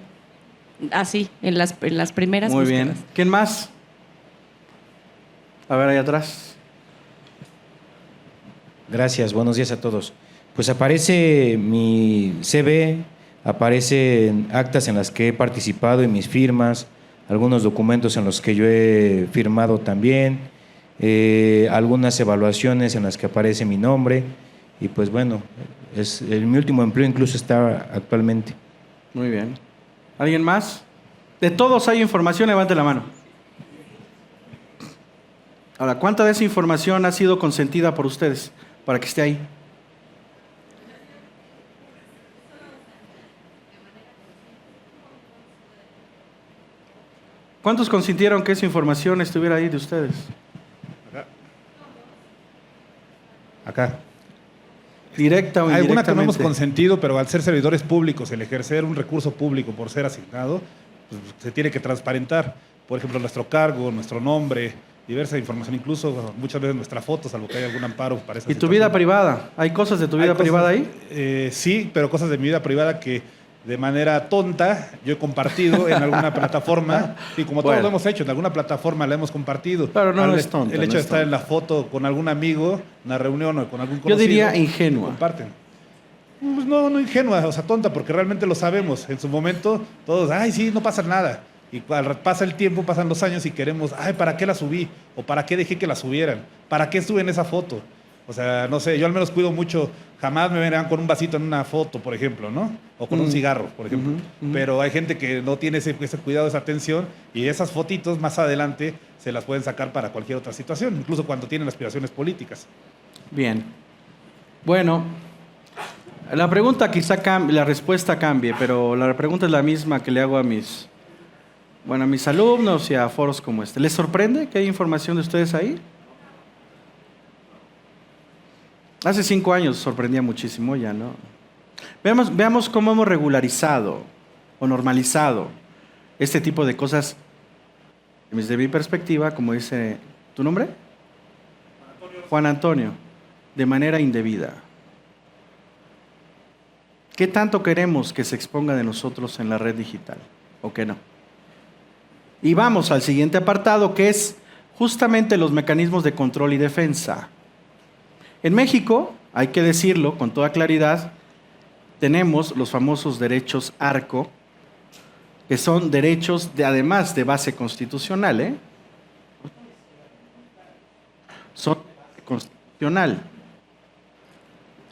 Así, en las primeras Muy búsquedas. bien. ¿Quién más? A ver, ahí atrás. Gracias, buenos días a todos. Pues aparece mi CV, aparecen actas en las que he participado y mis firmas, algunos documentos en los que yo he firmado también, algunas evaluaciones en las que aparece mi nombre y pues bueno, mi último empleo incluso está actualmente. Muy bien. ¿Alguien más? De todos hay información, levante la mano. Ahora, ¿cuánta de esa información ha sido consentida por ustedes para que esté ahí? ¿Cuántos consintieron que esa información estuviera ahí de ustedes? Acá. Directa o Alguna que no indirectamente. hemos consentido, pero al ser servidores públicos, el ejercer un recurso público por ser asignado, pues, se tiene que transparentar. Por ejemplo, nuestro cargo, nuestro nombre, diversa información, incluso muchas veces nuestra foto, salvo que haya algún amparo para esa ¿Y tu situación. vida privada? ¿Hay cosas de tu vida privada ahí? Sí, pero cosas de mi vida privada que de manera tonta yo he compartido en alguna plataforma, y como todos Bueno. lo hemos hecho, en alguna plataforma la hemos compartido. Claro, no es tonta, El hecho no de es estar tonta. en la foto con algún amigo, en una reunión o con algún Yo conocido. diría ingenua. Comparten. Pues no ingenua, o sea, tonta, porque realmente lo sabemos. En su momento, todos, ay, sí, no pasa nada. Y pasa el tiempo, pasan los años y queremos, ay, ¿para qué la subí? ¿O para qué dejé que la subieran? ¿Para qué suben esa foto? O sea, no sé, yo al menos cuido mucho, jamás me verán con un vasito en una foto, por ejemplo, ¿no? O con un cigarro, por ejemplo. Pero hay gente que no tiene ese cuidado, esa atención, y esas fotitos más adelante se las pueden sacar para cualquier otra situación, incluso cuando tienen aspiraciones políticas. Bien. Bueno, la pregunta quizá cambie, la respuesta cambie, pero la pregunta es la misma que le hago a mis alumnos y a foros como este. ¿Les sorprende que hay información de ustedes ahí? Hace 5 años sorprendía muchísimo, ya no. Veamos cómo hemos regularizado o normalizado este tipo de cosas desde mi perspectiva, como dice, ¿tu nombre? Juan Antonio, de manera indebida. ¿Qué tanto queremos que se exponga de nosotros en la red digital o qué no? Y vamos al siguiente apartado, que es justamente los mecanismos de control y defensa. En México, hay que decirlo con toda claridad, tenemos los famosos derechos ARCO, que son derechos además de base constitucional, son de base constitucional.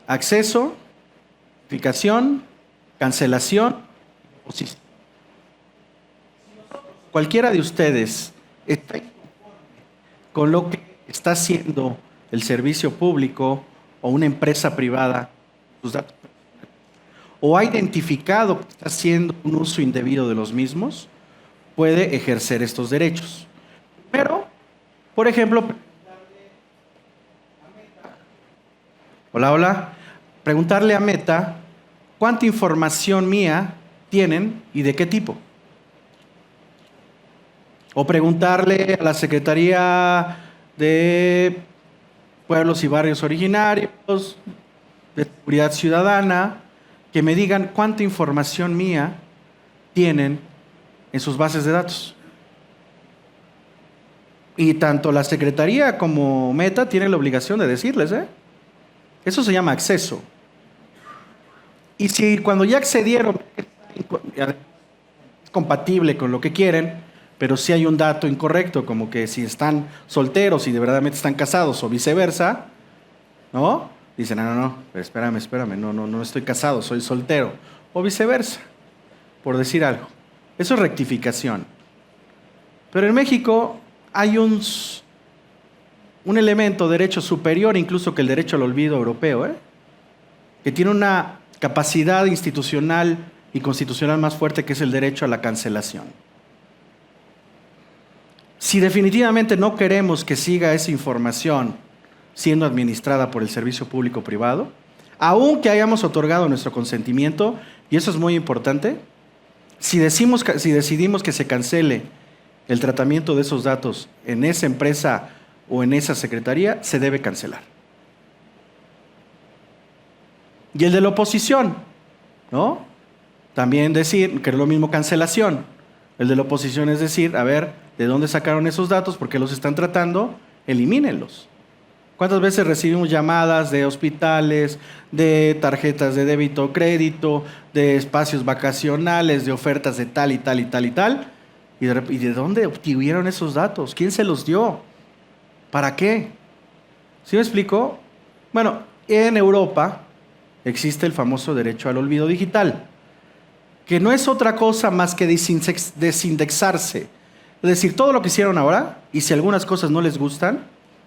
Acceso, notificación, cancelación, oposición. Cualquiera de ustedes está con lo que está haciendo el servicio público o una empresa privada, sus datos, o ha identificado que está haciendo un uso indebido de los mismos, puede ejercer estos derechos. Pero, por ejemplo, preguntarle a Meta cuánta información mía tienen y de qué tipo. O preguntarle a la Secretaría de Pueblos y Barrios Originarios, de Seguridad Ciudadana, que me digan cuánta información mía tienen en sus bases de datos. Y tanto la Secretaría como Meta tienen la obligación de decirles, Eso se llama acceso. Y si cuando ya accedieron es compatible con lo que quieren, pero si hay un dato incorrecto, como que si están solteros y de verdad están casados o viceversa, ¿no? Dicen, no, espérame, no estoy casado, soy soltero, o viceversa, por decir algo. Eso es rectificación. Pero en México hay un elemento, derecho superior incluso que el derecho al olvido europeo, que tiene una capacidad institucional y constitucional más fuerte, que es el derecho a la cancelación. Si definitivamente no queremos que siga esa información siendo administrada por el servicio público privado, aunque hayamos otorgado nuestro consentimiento, y eso es muy importante, si decidimos que se cancele el tratamiento de esos datos en esa empresa o en esa secretaría, se debe cancelar. Y el de la oposición, ¿no? También decir, que es lo mismo cancelación. El de la oposición es decir, a ver, ¿de dónde sacaron esos datos? ¿Por qué los están tratando? Elimínenlos. ¿Cuántas veces recibimos llamadas de hospitales, de tarjetas de débito o crédito, de espacios vacacionales, de ofertas de tal y tal y tal y tal? ¿Y de dónde obtuvieron esos datos? ¿Quién se los dio? ¿Para qué? ¿Sí me explico? Bueno, en Europa existe el famoso derecho al olvido digital, que no es otra cosa más que desindexarse. Es decir, todo lo que hicieron ahora, y si algunas cosas no les gustan,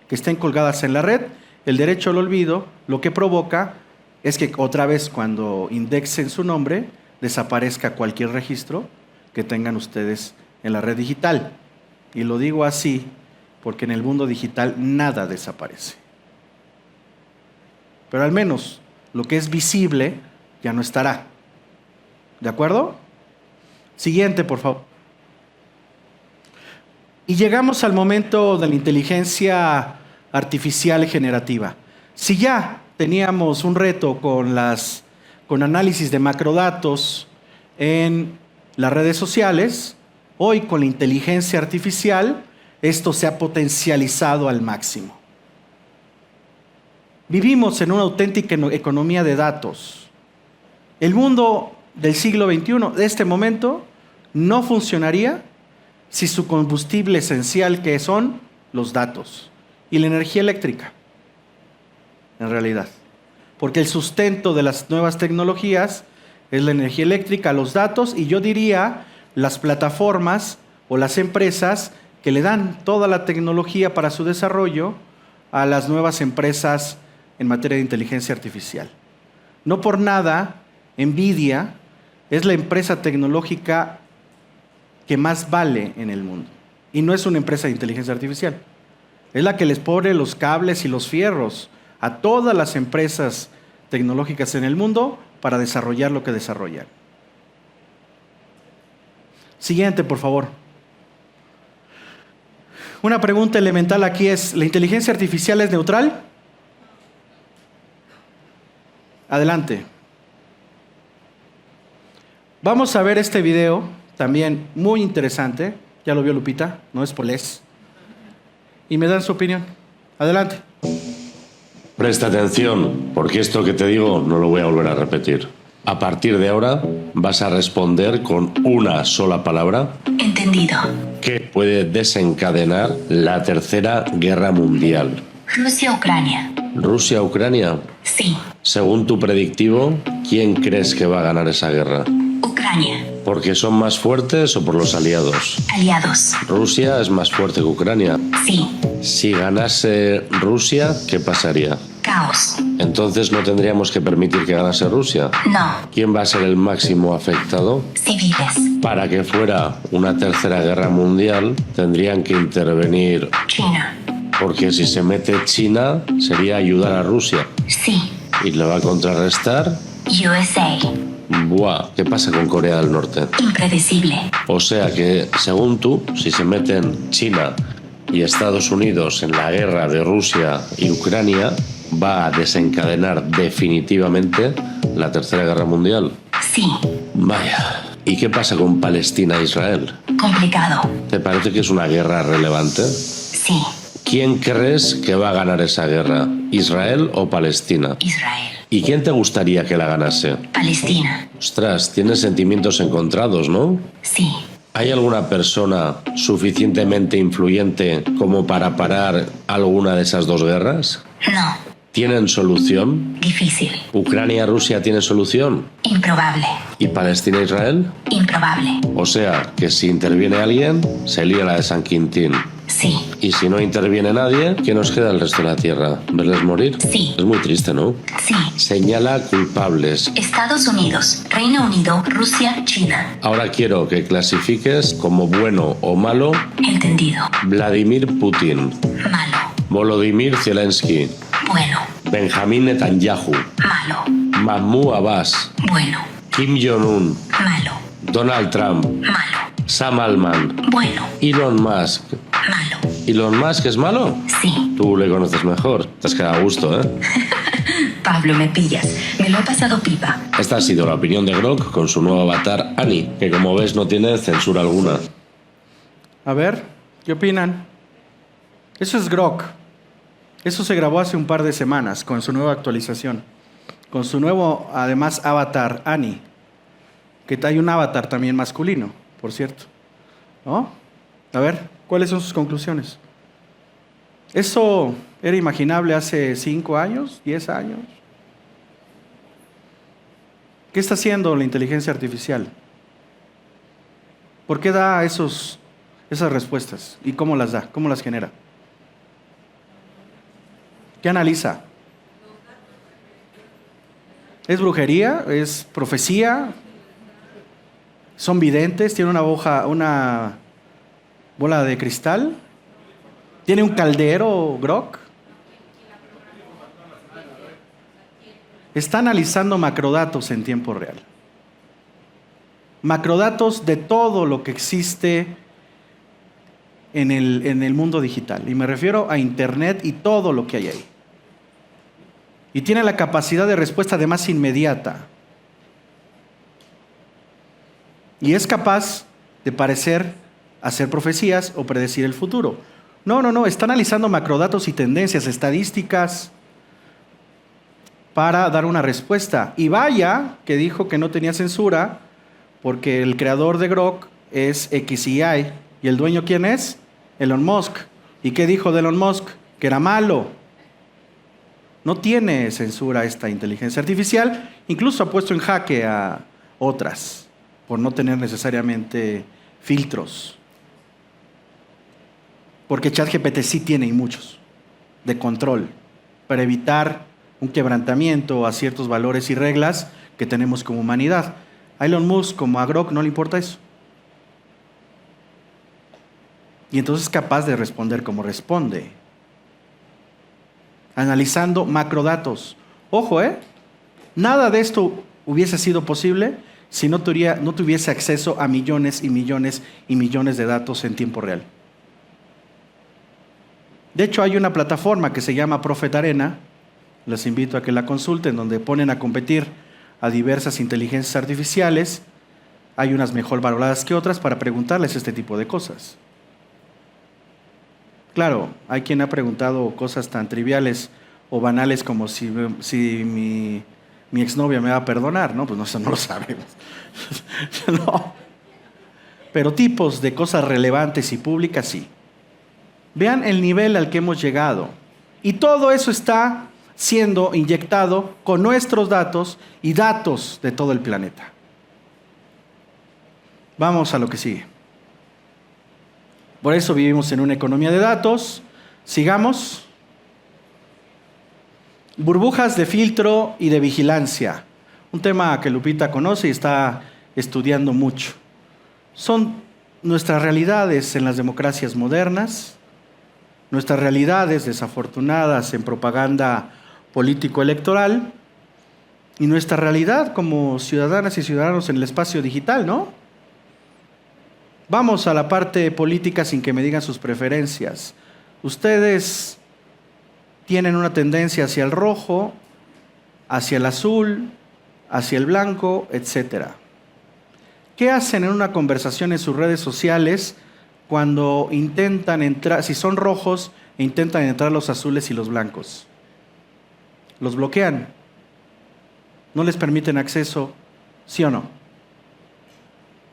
que estén colgadas en la red, el derecho al olvido lo que provoca es que otra vez cuando indexen su nombre, desaparezca cualquier registro que tengan ustedes en la red digital. Y lo digo así porque en el mundo digital nada desaparece. Pero al menos lo que es visible ya no estará. ¿De acuerdo? Siguiente, por favor. Y llegamos al momento de la inteligencia artificial generativa. Si ya teníamos un reto con análisis de macrodatos en las redes sociales, hoy con la inteligencia artificial esto se ha potencializado al máximo. Vivimos en una auténtica economía de datos. El mundo del siglo XXI, de este momento, no funcionaría si su combustible esencial, que son los datos y la energía eléctrica, en realidad. Porque el sustento de las nuevas tecnologías es la energía eléctrica, los datos, y yo diría las plataformas o las empresas que le dan toda la tecnología para su desarrollo a las nuevas empresas en materia de inteligencia artificial. No por nada, NVIDIA es la empresa tecnológica que más vale en el mundo. Y no es una empresa de inteligencia artificial. Es la que les pone los cables y los fierros a todas las empresas tecnológicas en el mundo para desarrollar lo que desarrollan. Siguiente, por favor. Una pregunta elemental aquí es, ¿la inteligencia artificial es neutral? Adelante. Vamos a ver este video, también muy interesante. Ya lo vio Lupita, no es polés. Y me dan su opinión. Adelante. Presta atención, porque esto que te digo no lo voy a volver a repetir. A partir de ahora vas a responder con una sola palabra. Entendido. Que puede desencadenar la Tercera Guerra Mundial. Rusia-Ucrania. ¿Rusia-Ucrania? Sí. Según tu predictivo, ¿quién crees que va a ganar esa guerra? Ucrania. ¿Porque son más fuertes o por los aliados? Aliados. ¿Rusia es más fuerte que Ucrania? Sí. Si ganase Rusia, ¿qué pasaría? Caos. Entonces no tendríamos que permitir que ganase Rusia. No. ¿Quién va a ser el máximo afectado? Civiles. Para que fuera una tercera guerra mundial, tendrían que intervenir China. Porque si se mete China, sería ayudar a Rusia. Sí. ¿Y le va a contrarrestar? USA. Buah, ¿qué pasa con Corea del Norte? Impredecible. O sea que, según tú, si se meten China y Estados Unidos en la guerra de Rusia y Ucrania, va a desencadenar definitivamente la Tercera Guerra Mundial. Sí. Vaya. ¿Y qué pasa con Palestina e Israel? Complicado. ¿Te parece que es una guerra relevante? Sí. ¿Quién crees que va a ganar esa guerra? ¿Israel o Palestina? Israel. ¿Y quién te gustaría que la ganase? Palestina. Ostras, tienes sentimientos encontrados, ¿no? Sí. ¿Hay alguna persona suficientemente influyente como para parar alguna de esas dos guerras? No. ¿Tienen solución? Difícil. ¿Ucrania-Rusia tiene solución? Improbable. ¿Y Palestina-Israel? Improbable. O sea, que si interviene alguien, se lía la de San Quintín. Sí. Y si no interviene nadie, ¿qué nos queda el resto de la Tierra? ¿Verles morir? Sí. Es muy triste, ¿no? Sí. Señala culpables. Estados Unidos, Reino Unido, Rusia, China. Ahora quiero que clasifiques como bueno o malo. Entendido. Vladimir Putin. Malo. Volodymyr Zelensky. Bueno. Benjamín Netanyahu. Malo. Mahmoud Abbas. Bueno. Kim Jong-un. Malo. Donald Trump. Malo. Sam Altman. Bueno. Elon Musk. Malo. ¿Elon Musk es malo? Sí. Tú le conoces mejor. Te has quedado a gusto, ¿eh? Pablo, me pillas. Me lo he pasado pipa. Esta ha sido la opinión de Grok con su nuevo avatar Annie, que como ves no tiene censura alguna. A ver, ¿qué opinan? Eso es Grok. Eso se grabó hace un par de semanas con su nueva actualización. Con su nuevo, además, avatar Annie. Que hay un avatar también masculino, por cierto. ¿No? A ver, ¿cuáles son sus conclusiones? ¿Eso era imaginable hace 5 años, 10 años? ¿Qué está haciendo la inteligencia artificial? ¿Por qué da esas respuestas? ¿Y cómo las da? ¿Cómo las genera? ¿Qué analiza? ¿Es brujería? ¿Es profecía? ¿Son videntes? ¿Tiene una bola de cristal? ¿Tiene un caldero, Grok? Está analizando macrodatos en tiempo real. Macrodatos de todo lo que existe en el mundo digital. Y me refiero a Internet y todo lo que hay ahí. Y tiene la capacidad de respuesta además inmediata. Y es capaz de parecer hacer profecías o predecir el futuro. No, está analizando macrodatos y tendencias, estadísticas, para dar una respuesta. Y vaya que dijo que no tenía censura, porque el creador de Grok es XAI. ¿Y el dueño quién es? Elon Musk. ¿Y qué dijo de Elon Musk? Que era malo. No tiene censura esta inteligencia artificial, incluso ha puesto en jaque a otras, por no tener necesariamente filtros. Porque ChatGPT sí tiene, y muchos, de control, para evitar un quebrantamiento a ciertos valores y reglas que tenemos como humanidad. A Elon Musk, como a Grok, no le importa eso. Y entonces es capaz de responder como responde, analizando macrodatos. Ojo, nada de esto hubiese sido posible si no tuviese acceso a millones y millones y millones de datos en tiempo real. De hecho, hay una plataforma que se llama Prophet Arena, les invito a que la consulten, donde ponen a competir a diversas inteligencias artificiales. Hay unas mejor valoradas que otras para preguntarles este tipo de cosas. Claro, hay quien ha preguntado cosas tan triviales o banales como si mi exnovia me va a perdonar, ¿no? Pues no, eso no lo sabemos. No. Pero tipos de cosas relevantes y públicas, sí. Vean el nivel al que hemos llegado. Y todo eso está siendo inyectado con nuestros datos y datos de todo el planeta. Vamos a lo que sigue. Por eso vivimos en una economía de datos. Sigamos. Burbujas de filtro y de vigilancia. Un tema que Lupita conoce y está estudiando mucho. Son nuestras realidades en las democracias modernas, nuestras realidades desafortunadas en propaganda político-electoral y nuestra realidad como ciudadanas y ciudadanos en el espacio digital, ¿no? Vamos a la parte política sin que me digan sus preferencias. Ustedes tienen una tendencia hacia el rojo, hacia el azul, hacia el blanco, etc. ¿Qué hacen en una conversación en sus redes sociales cuando intentan entrar, si son rojos, e intentan entrar los azules y los blancos? Los bloquean. No les permiten acceso, ¿sí o no?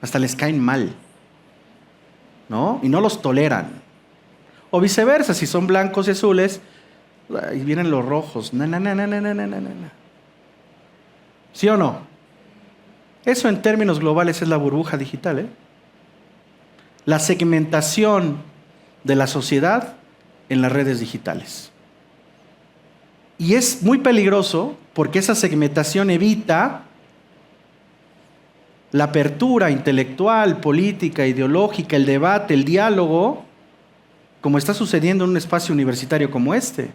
Hasta les caen mal, ¿no? Y no los toleran. O viceversa, si son blancos y azules, y vienen los rojos. ¿Sí o no? Eso en términos globales es la burbuja digital, La segmentación de la sociedad en las redes digitales. Y es muy peligroso porque esa segmentación evita la apertura intelectual, política, ideológica, el debate, el diálogo, como está sucediendo en un espacio universitario como este.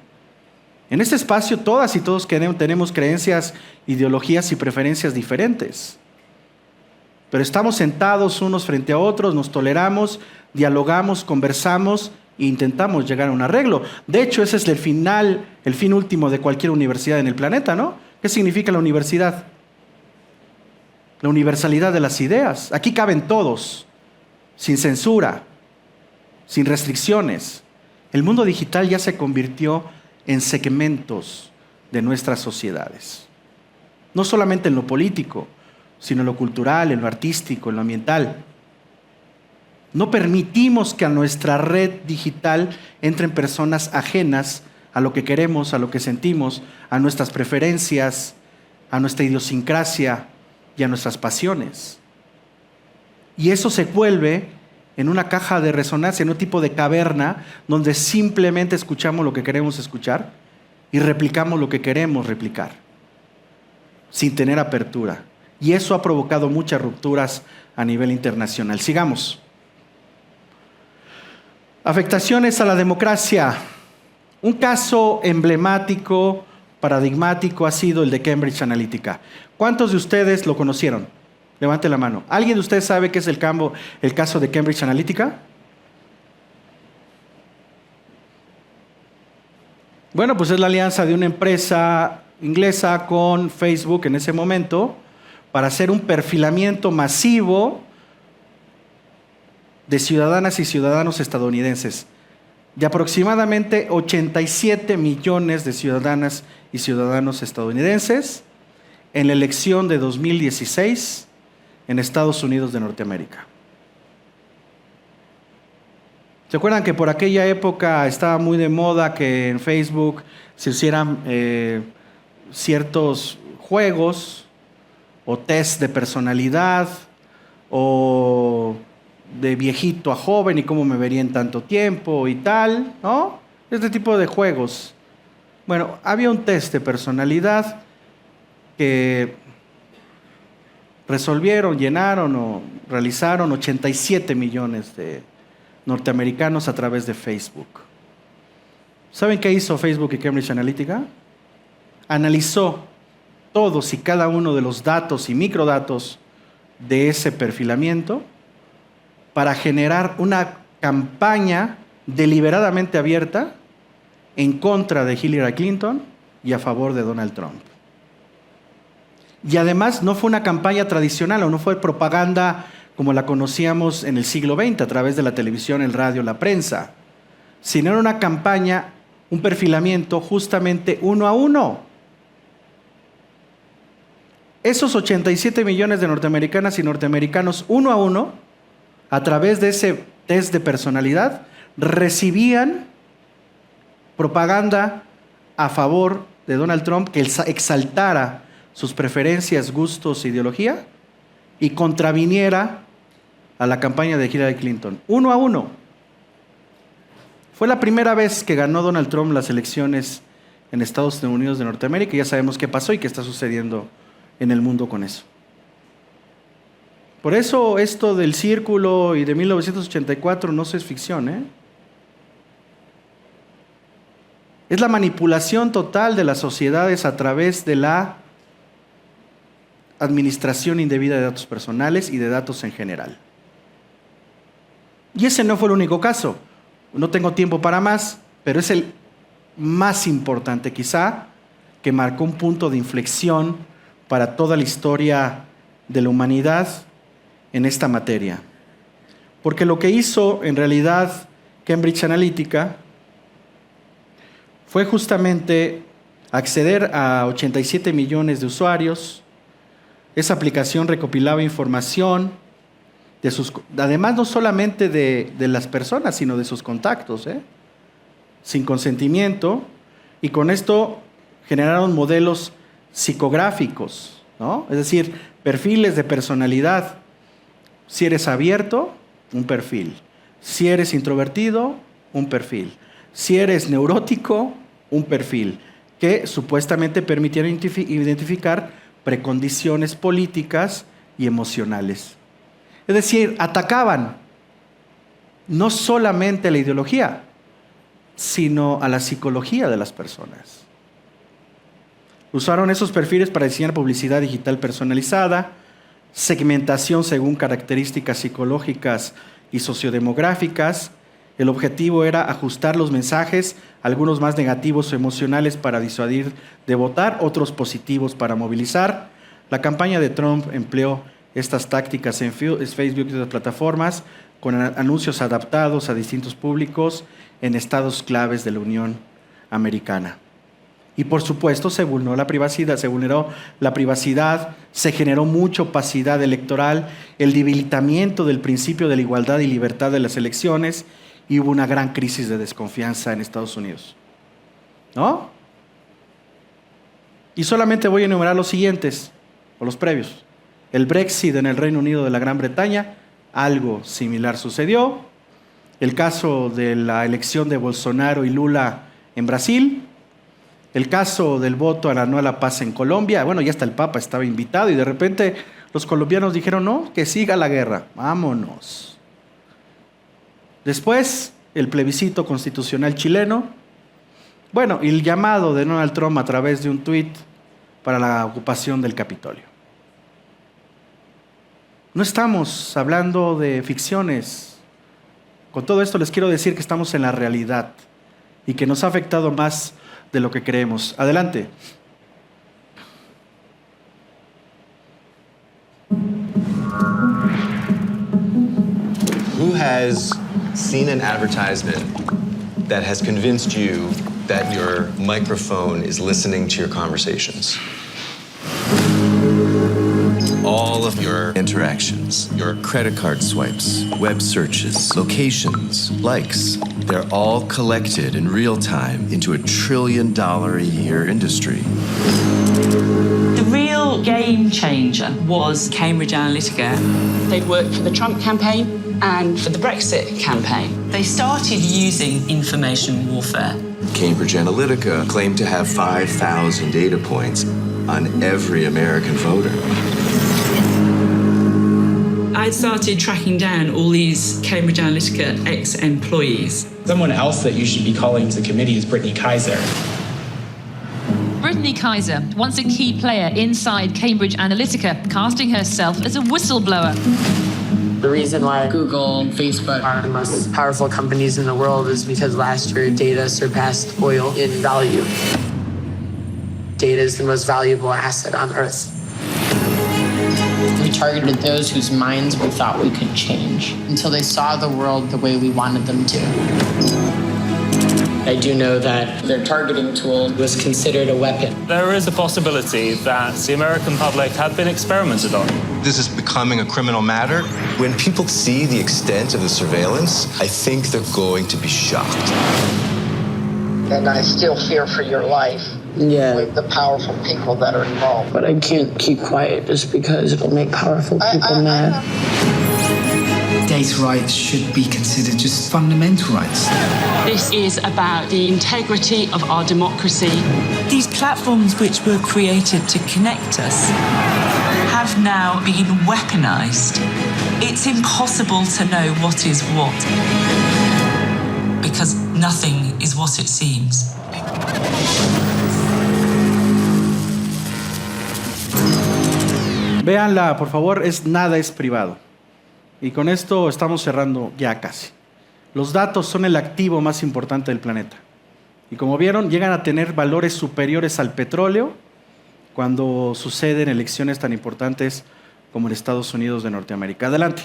En este espacio todas y todos tenemos creencias, ideologías y preferencias diferentes. Pero estamos sentados unos frente a otros, nos toleramos, dialogamos, conversamos e intentamos llegar a un arreglo. De hecho, ese es el fin último de cualquier universidad en el planeta, ¿no? ¿Qué significa la universidad? La universalidad de las ideas. Aquí caben todos, sin censura, sin restricciones. El mundo digital ya se convirtió en segmentos de nuestras sociedades. No solamente en lo político, sino en lo cultural, en lo artístico, en lo ambiental. No permitimos que a nuestra red digital entren personas ajenas a lo que queremos, a lo que sentimos, a nuestras preferencias, a nuestra idiosincrasia y a nuestras pasiones. Y eso se vuelve en una caja de resonancia, en un tipo de caverna, donde simplemente escuchamos lo que queremos escuchar y replicamos lo que queremos replicar, sin tener apertura. Y eso ha provocado muchas rupturas a nivel internacional. Sigamos. Afectaciones a la democracia. Un caso emblemático, paradigmático, ha sido el de Cambridge Analytica. ¿Cuántos de ustedes lo conocieron? Levante la mano. ¿Alguien de ustedes sabe qué es el caso de Cambridge Analytica? Bueno, pues es la alianza de una empresa inglesa con Facebook en ese momento para hacer un perfilamiento masivo de ciudadanas y ciudadanos estadounidenses, de aproximadamente 87 millones de ciudadanas y ciudadanos estadounidenses en la elección de 2016 en Estados Unidos de Norteamérica. ¿Se acuerdan que por aquella época estaba muy de moda que en Facebook se hicieran ciertos juegos o test de personalidad o de viejito a joven y cómo me vería en tanto tiempo y tal, ¿no? Este tipo de juegos. Bueno, había un test de personalidad que resolvieron, llenaron o realizaron 87 millones de norteamericanos a través de Facebook. ¿Saben qué hizo Facebook y Cambridge Analytica? Analizó todos y cada uno de los datos y microdatos de ese perfilamiento para generar una campaña deliberadamente abierta en contra de Hillary Clinton y a favor de Donald Trump. Y además no fue una campaña tradicional o no fue propaganda como la conocíamos en el siglo XX a través de la televisión, el radio, la prensa, sino era una campaña, un perfilamiento justamente uno a uno. Esos 87 millones de norteamericanas y norteamericanos uno a uno, a través de ese test de personalidad, recibían propaganda a favor de Donald Trump que exaltara sus preferencias, gustos, ideología y contraviniera a la campaña de Hillary Clinton. Uno a uno. Fue la primera vez que ganó Donald Trump las elecciones en Estados Unidos de Norteamérica y ya sabemos qué pasó y qué está sucediendo en el mundo con eso. Por eso esto del círculo y de 1984 no es ficción, ¿eh? Es la manipulación total de las sociedades a través de la administración indebida de datos personales y de datos en general. Y ese no fue el único caso. No tengo tiempo para más, pero es el más importante quizá, que marcó un punto de inflexión para toda la historia de la humanidad en esta materia. Porque lo que hizo en realidad Cambridge Analytica fue justamente acceder a 87 millones de usuarios. Esa aplicación recopilaba información de además no solamente de las personas, sino de sus contactos, sin consentimiento, y con esto generaron modelos psicográficos, ¿no? Es decir, perfiles de personalidad. Si eres abierto, un perfil. Si eres introvertido, un perfil. Si eres neurótico, un perfil, que supuestamente permitieron identificar precondiciones políticas y emocionales. Es decir, atacaban no solamente a la ideología, sino a la psicología de las personas. Usaron esos perfiles para diseñar publicidad digital personalizada, segmentación según características psicológicas y sociodemográficas. El objetivo era ajustar los mensajes, algunos más negativos o emocionales para disuadir de votar, otros positivos para movilizar. La campaña de Trump empleó estas tácticas en Facebook y otras plataformas con anuncios adaptados a distintos públicos en estados claves de la Unión Americana. Y por supuesto se vulneró la privacidad, se generó mucha opacidad electoral, el debilitamiento del principio de la igualdad y libertad de las elecciones, y hubo una gran crisis de desconfianza en Estados Unidos. ¿No? Y solamente voy a enumerar los siguientes, o los previos. El Brexit en el Reino Unido de la Gran Bretaña, algo similar sucedió. El caso de la elección de Bolsonaro y Lula en Brasil. El caso del voto a la paz en Colombia. Bueno, ya hasta el Papa estaba invitado y de repente los colombianos dijeron, no, que siga la guerra, vámonos. Después, el plebiscito constitucional chileno, bueno, y el llamado de Donald Trump a través de un tuit para la ocupación del Capitolio. No estamos hablando de ficciones. Con todo esto les quiero decir que estamos en la realidad y que nos ha afectado más de lo que creemos. Adelante. Who has seen an advertisement that has convinced you that your microphone is listening to your conversations? All of your interactions, your credit card swipes, web searches, locations, likes, they're all collected in real time into $1 trillion a year industry. The real game changer was Cambridge Analytica. They'd worked for the Trump campaign and for the Brexit campaign. They started using information warfare. Cambridge Analytica claimed to have 5,000 data points on every American voter. I started tracking down all these Cambridge Analytica ex-employees. Someone else that you should be calling to the committee is Brittany Kaiser. Brittany Kaiser, once a key player inside Cambridge Analytica, casting herself as a whistleblower. The reason why Google and Facebook are the most powerful companies in the world is because last year data surpassed oil in value. Data is the most valuable asset on Earth. We targeted those whose minds we thought we could change until they saw the world the way we wanted them to. I do know that their targeting tool was considered a weapon. There is a possibility that the American public have been experimented on. This is becoming a criminal matter. When people see the extent of the surveillance, I think they're going to be shocked. And I still fear for your life. Yeah. With the powerful people that are involved. But I can't keep quiet just because it'll make powerful people mad. Data rights should be considered just fundamental rights. This is about the integrity of our democracy. These platforms which were created to connect us have now been weaponized. It's impossible to know what is what, because nothing is what it seems. Véanla, por favor, nada es privado. Y con esto estamos cerrando ya casi. Los datos son el activo más importante del planeta. Y como vieron, llegan a tener valores superiores al petróleo cuando suceden elecciones tan importantes como en Estados Unidos de Norteamérica. Adelante.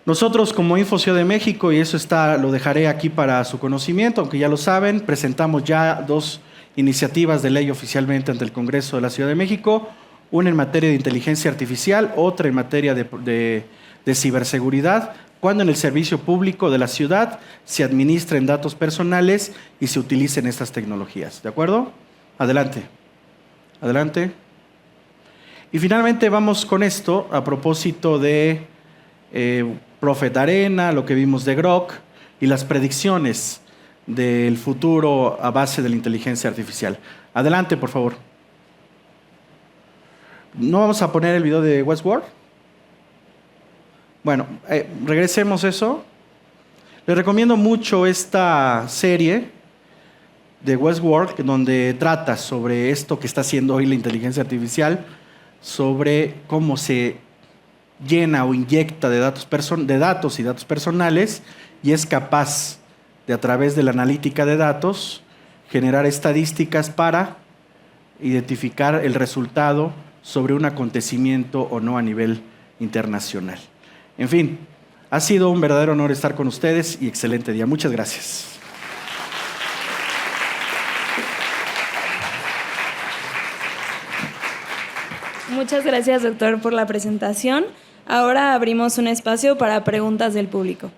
Nosotros como Info Ciudad de México, y eso lo dejaré aquí para su conocimiento, aunque ya lo saben, presentamos ya 2 iniciativas de ley oficialmente ante el Congreso de la Ciudad de México, una en materia de inteligencia artificial, otra en materia de ciberseguridad, cuando en el servicio público de la ciudad se administren datos personales y se utilicen estas tecnologías. ¿De acuerdo? Adelante. Adelante. Y finalmente vamos con esto a propósito de Prophet Arena, lo que vimos de Grok y las predicciones del futuro a base de la inteligencia artificial. Adelante, por favor. ¿No vamos a poner el video de Westworld? Bueno, regresemos eso. Les recomiendo mucho esta serie de Westworld, donde trata sobre esto que está haciendo hoy la inteligencia artificial, sobre cómo se llena o inyecta de datos y datos personales y es capaz de, a través de la analítica de datos, generar estadísticas para identificar el resultado sobre un acontecimiento o no a nivel internacional. En fin, ha sido un verdadero honor estar con ustedes y excelente día. Muchas gracias. Muchas gracias, doctor, por la presentación. Ahora abrimos un espacio para preguntas del público.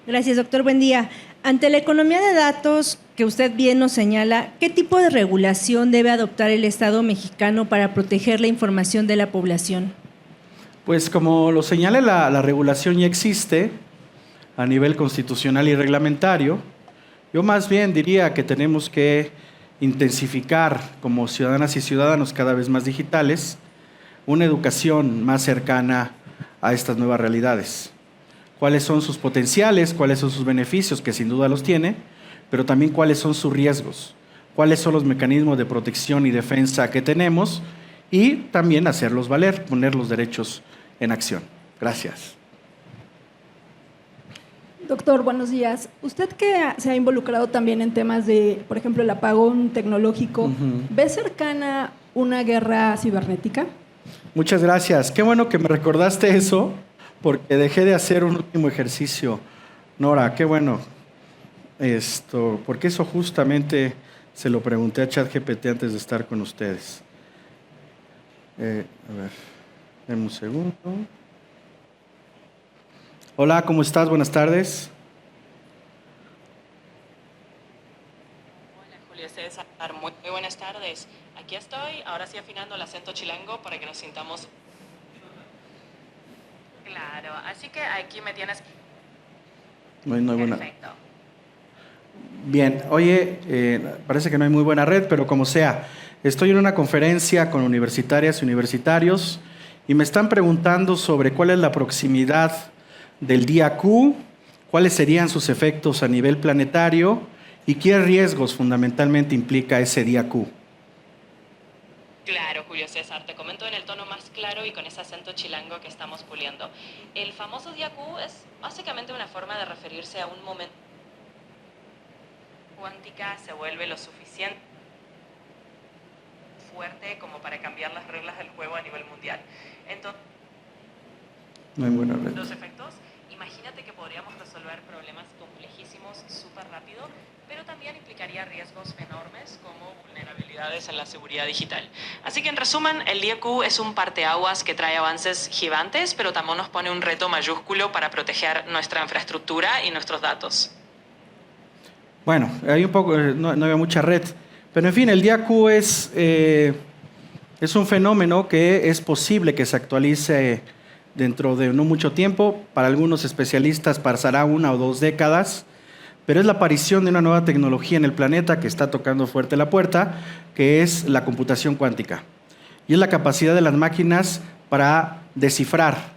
Gracias, doctor. Buen día. Ante la economía de datos que usted bien nos señala, ¿qué tipo de regulación debe adoptar el Estado mexicano para proteger la información de la población? Pues como lo señala la regulación ya existe a nivel constitucional y reglamentario. Yo más bien diría que tenemos que intensificar como ciudadanas y ciudadanos cada vez más digitales una educación más cercana a estas nuevas realidades. Cuáles son sus potenciales, cuáles son sus beneficios, que sin duda los tiene, pero también cuáles son sus riesgos, cuáles son los mecanismos de protección y defensa que tenemos y también hacerlos valer, poner los derechos en acción. Gracias. Doctor, buenos días. Usted que se ha involucrado también en temas de, por ejemplo, el apagón tecnológico, ¿ve cercana una guerra cibernética? Muchas gracias. Qué bueno que me recordaste eso, porque dejé de hacer un último ejercicio. Nora, qué bueno. Porque eso justamente se lo pregunté a ChatGPT antes de estar con ustedes. A ver, denme un segundo. Hola, ¿cómo estás? Buenas tardes. Hola, Julio César. Muy buenas tardes. Aquí estoy, ahora sí afinando el acento chilango para que nos sintamos... Claro, así que aquí me tienes... No hay buena. Perfecto. Bien, oye, parece que no hay muy buena red, pero como sea, estoy en una conferencia con universitarias y universitarios y me están preguntando sobre cuál es la proximidad del día Q, cuáles serían sus efectos a nivel planetario y qué riesgos fundamentalmente implica ese día Q. Claro, Julio César, te comento en el tono más claro y con ese acento chilango que estamos puliendo. El famoso día Q es básicamente una forma de referirse a un momento cuántica se vuelve lo suficiente fuerte como para cambiar las reglas del juego a nivel mundial. Entonces, no hay buena red. Los efectos, imagínate que podríamos resolver problemas complejísimos súper rápido, pero también implicaría riesgos enormes como vulnerabilidades en la seguridad digital. Así que en resumen, el día Q es un parteaguas que trae avances gigantes, pero también nos pone un reto mayúsculo para proteger nuestra infraestructura y nuestros datos. Bueno, hay un poco, no había mucha red, pero en fin, el día Q es un fenómeno que es posible que se actualice dentro de no mucho tiempo. Para algunos especialistas pasará 1 o 2 décadas, pero es la aparición de una nueva tecnología en el planeta que está tocando fuerte la puerta, que es la computación cuántica. Y es la capacidad de las máquinas para descifrar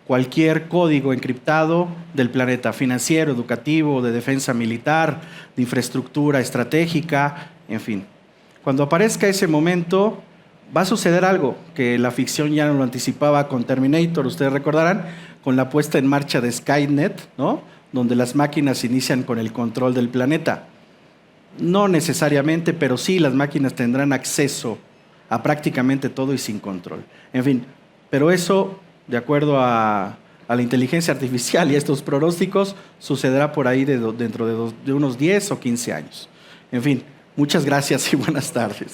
cualquier código encriptado del planeta, financiero, educativo, de defensa militar, de infraestructura estratégica, en fin. Cuando aparezca ese momento, va a suceder algo que la ficción ya lo anticipaba con Terminator, ustedes recordarán, con la puesta en marcha de Skynet, ¿no? Donde las máquinas inician con el control del planeta. No necesariamente, pero sí las máquinas tendrán acceso a prácticamente todo y sin control. En fin, pero eso, de acuerdo a la inteligencia artificial y a estos pronósticos, sucederá por ahí dentro de unos 10 o 15 años. En fin, muchas gracias y buenas tardes.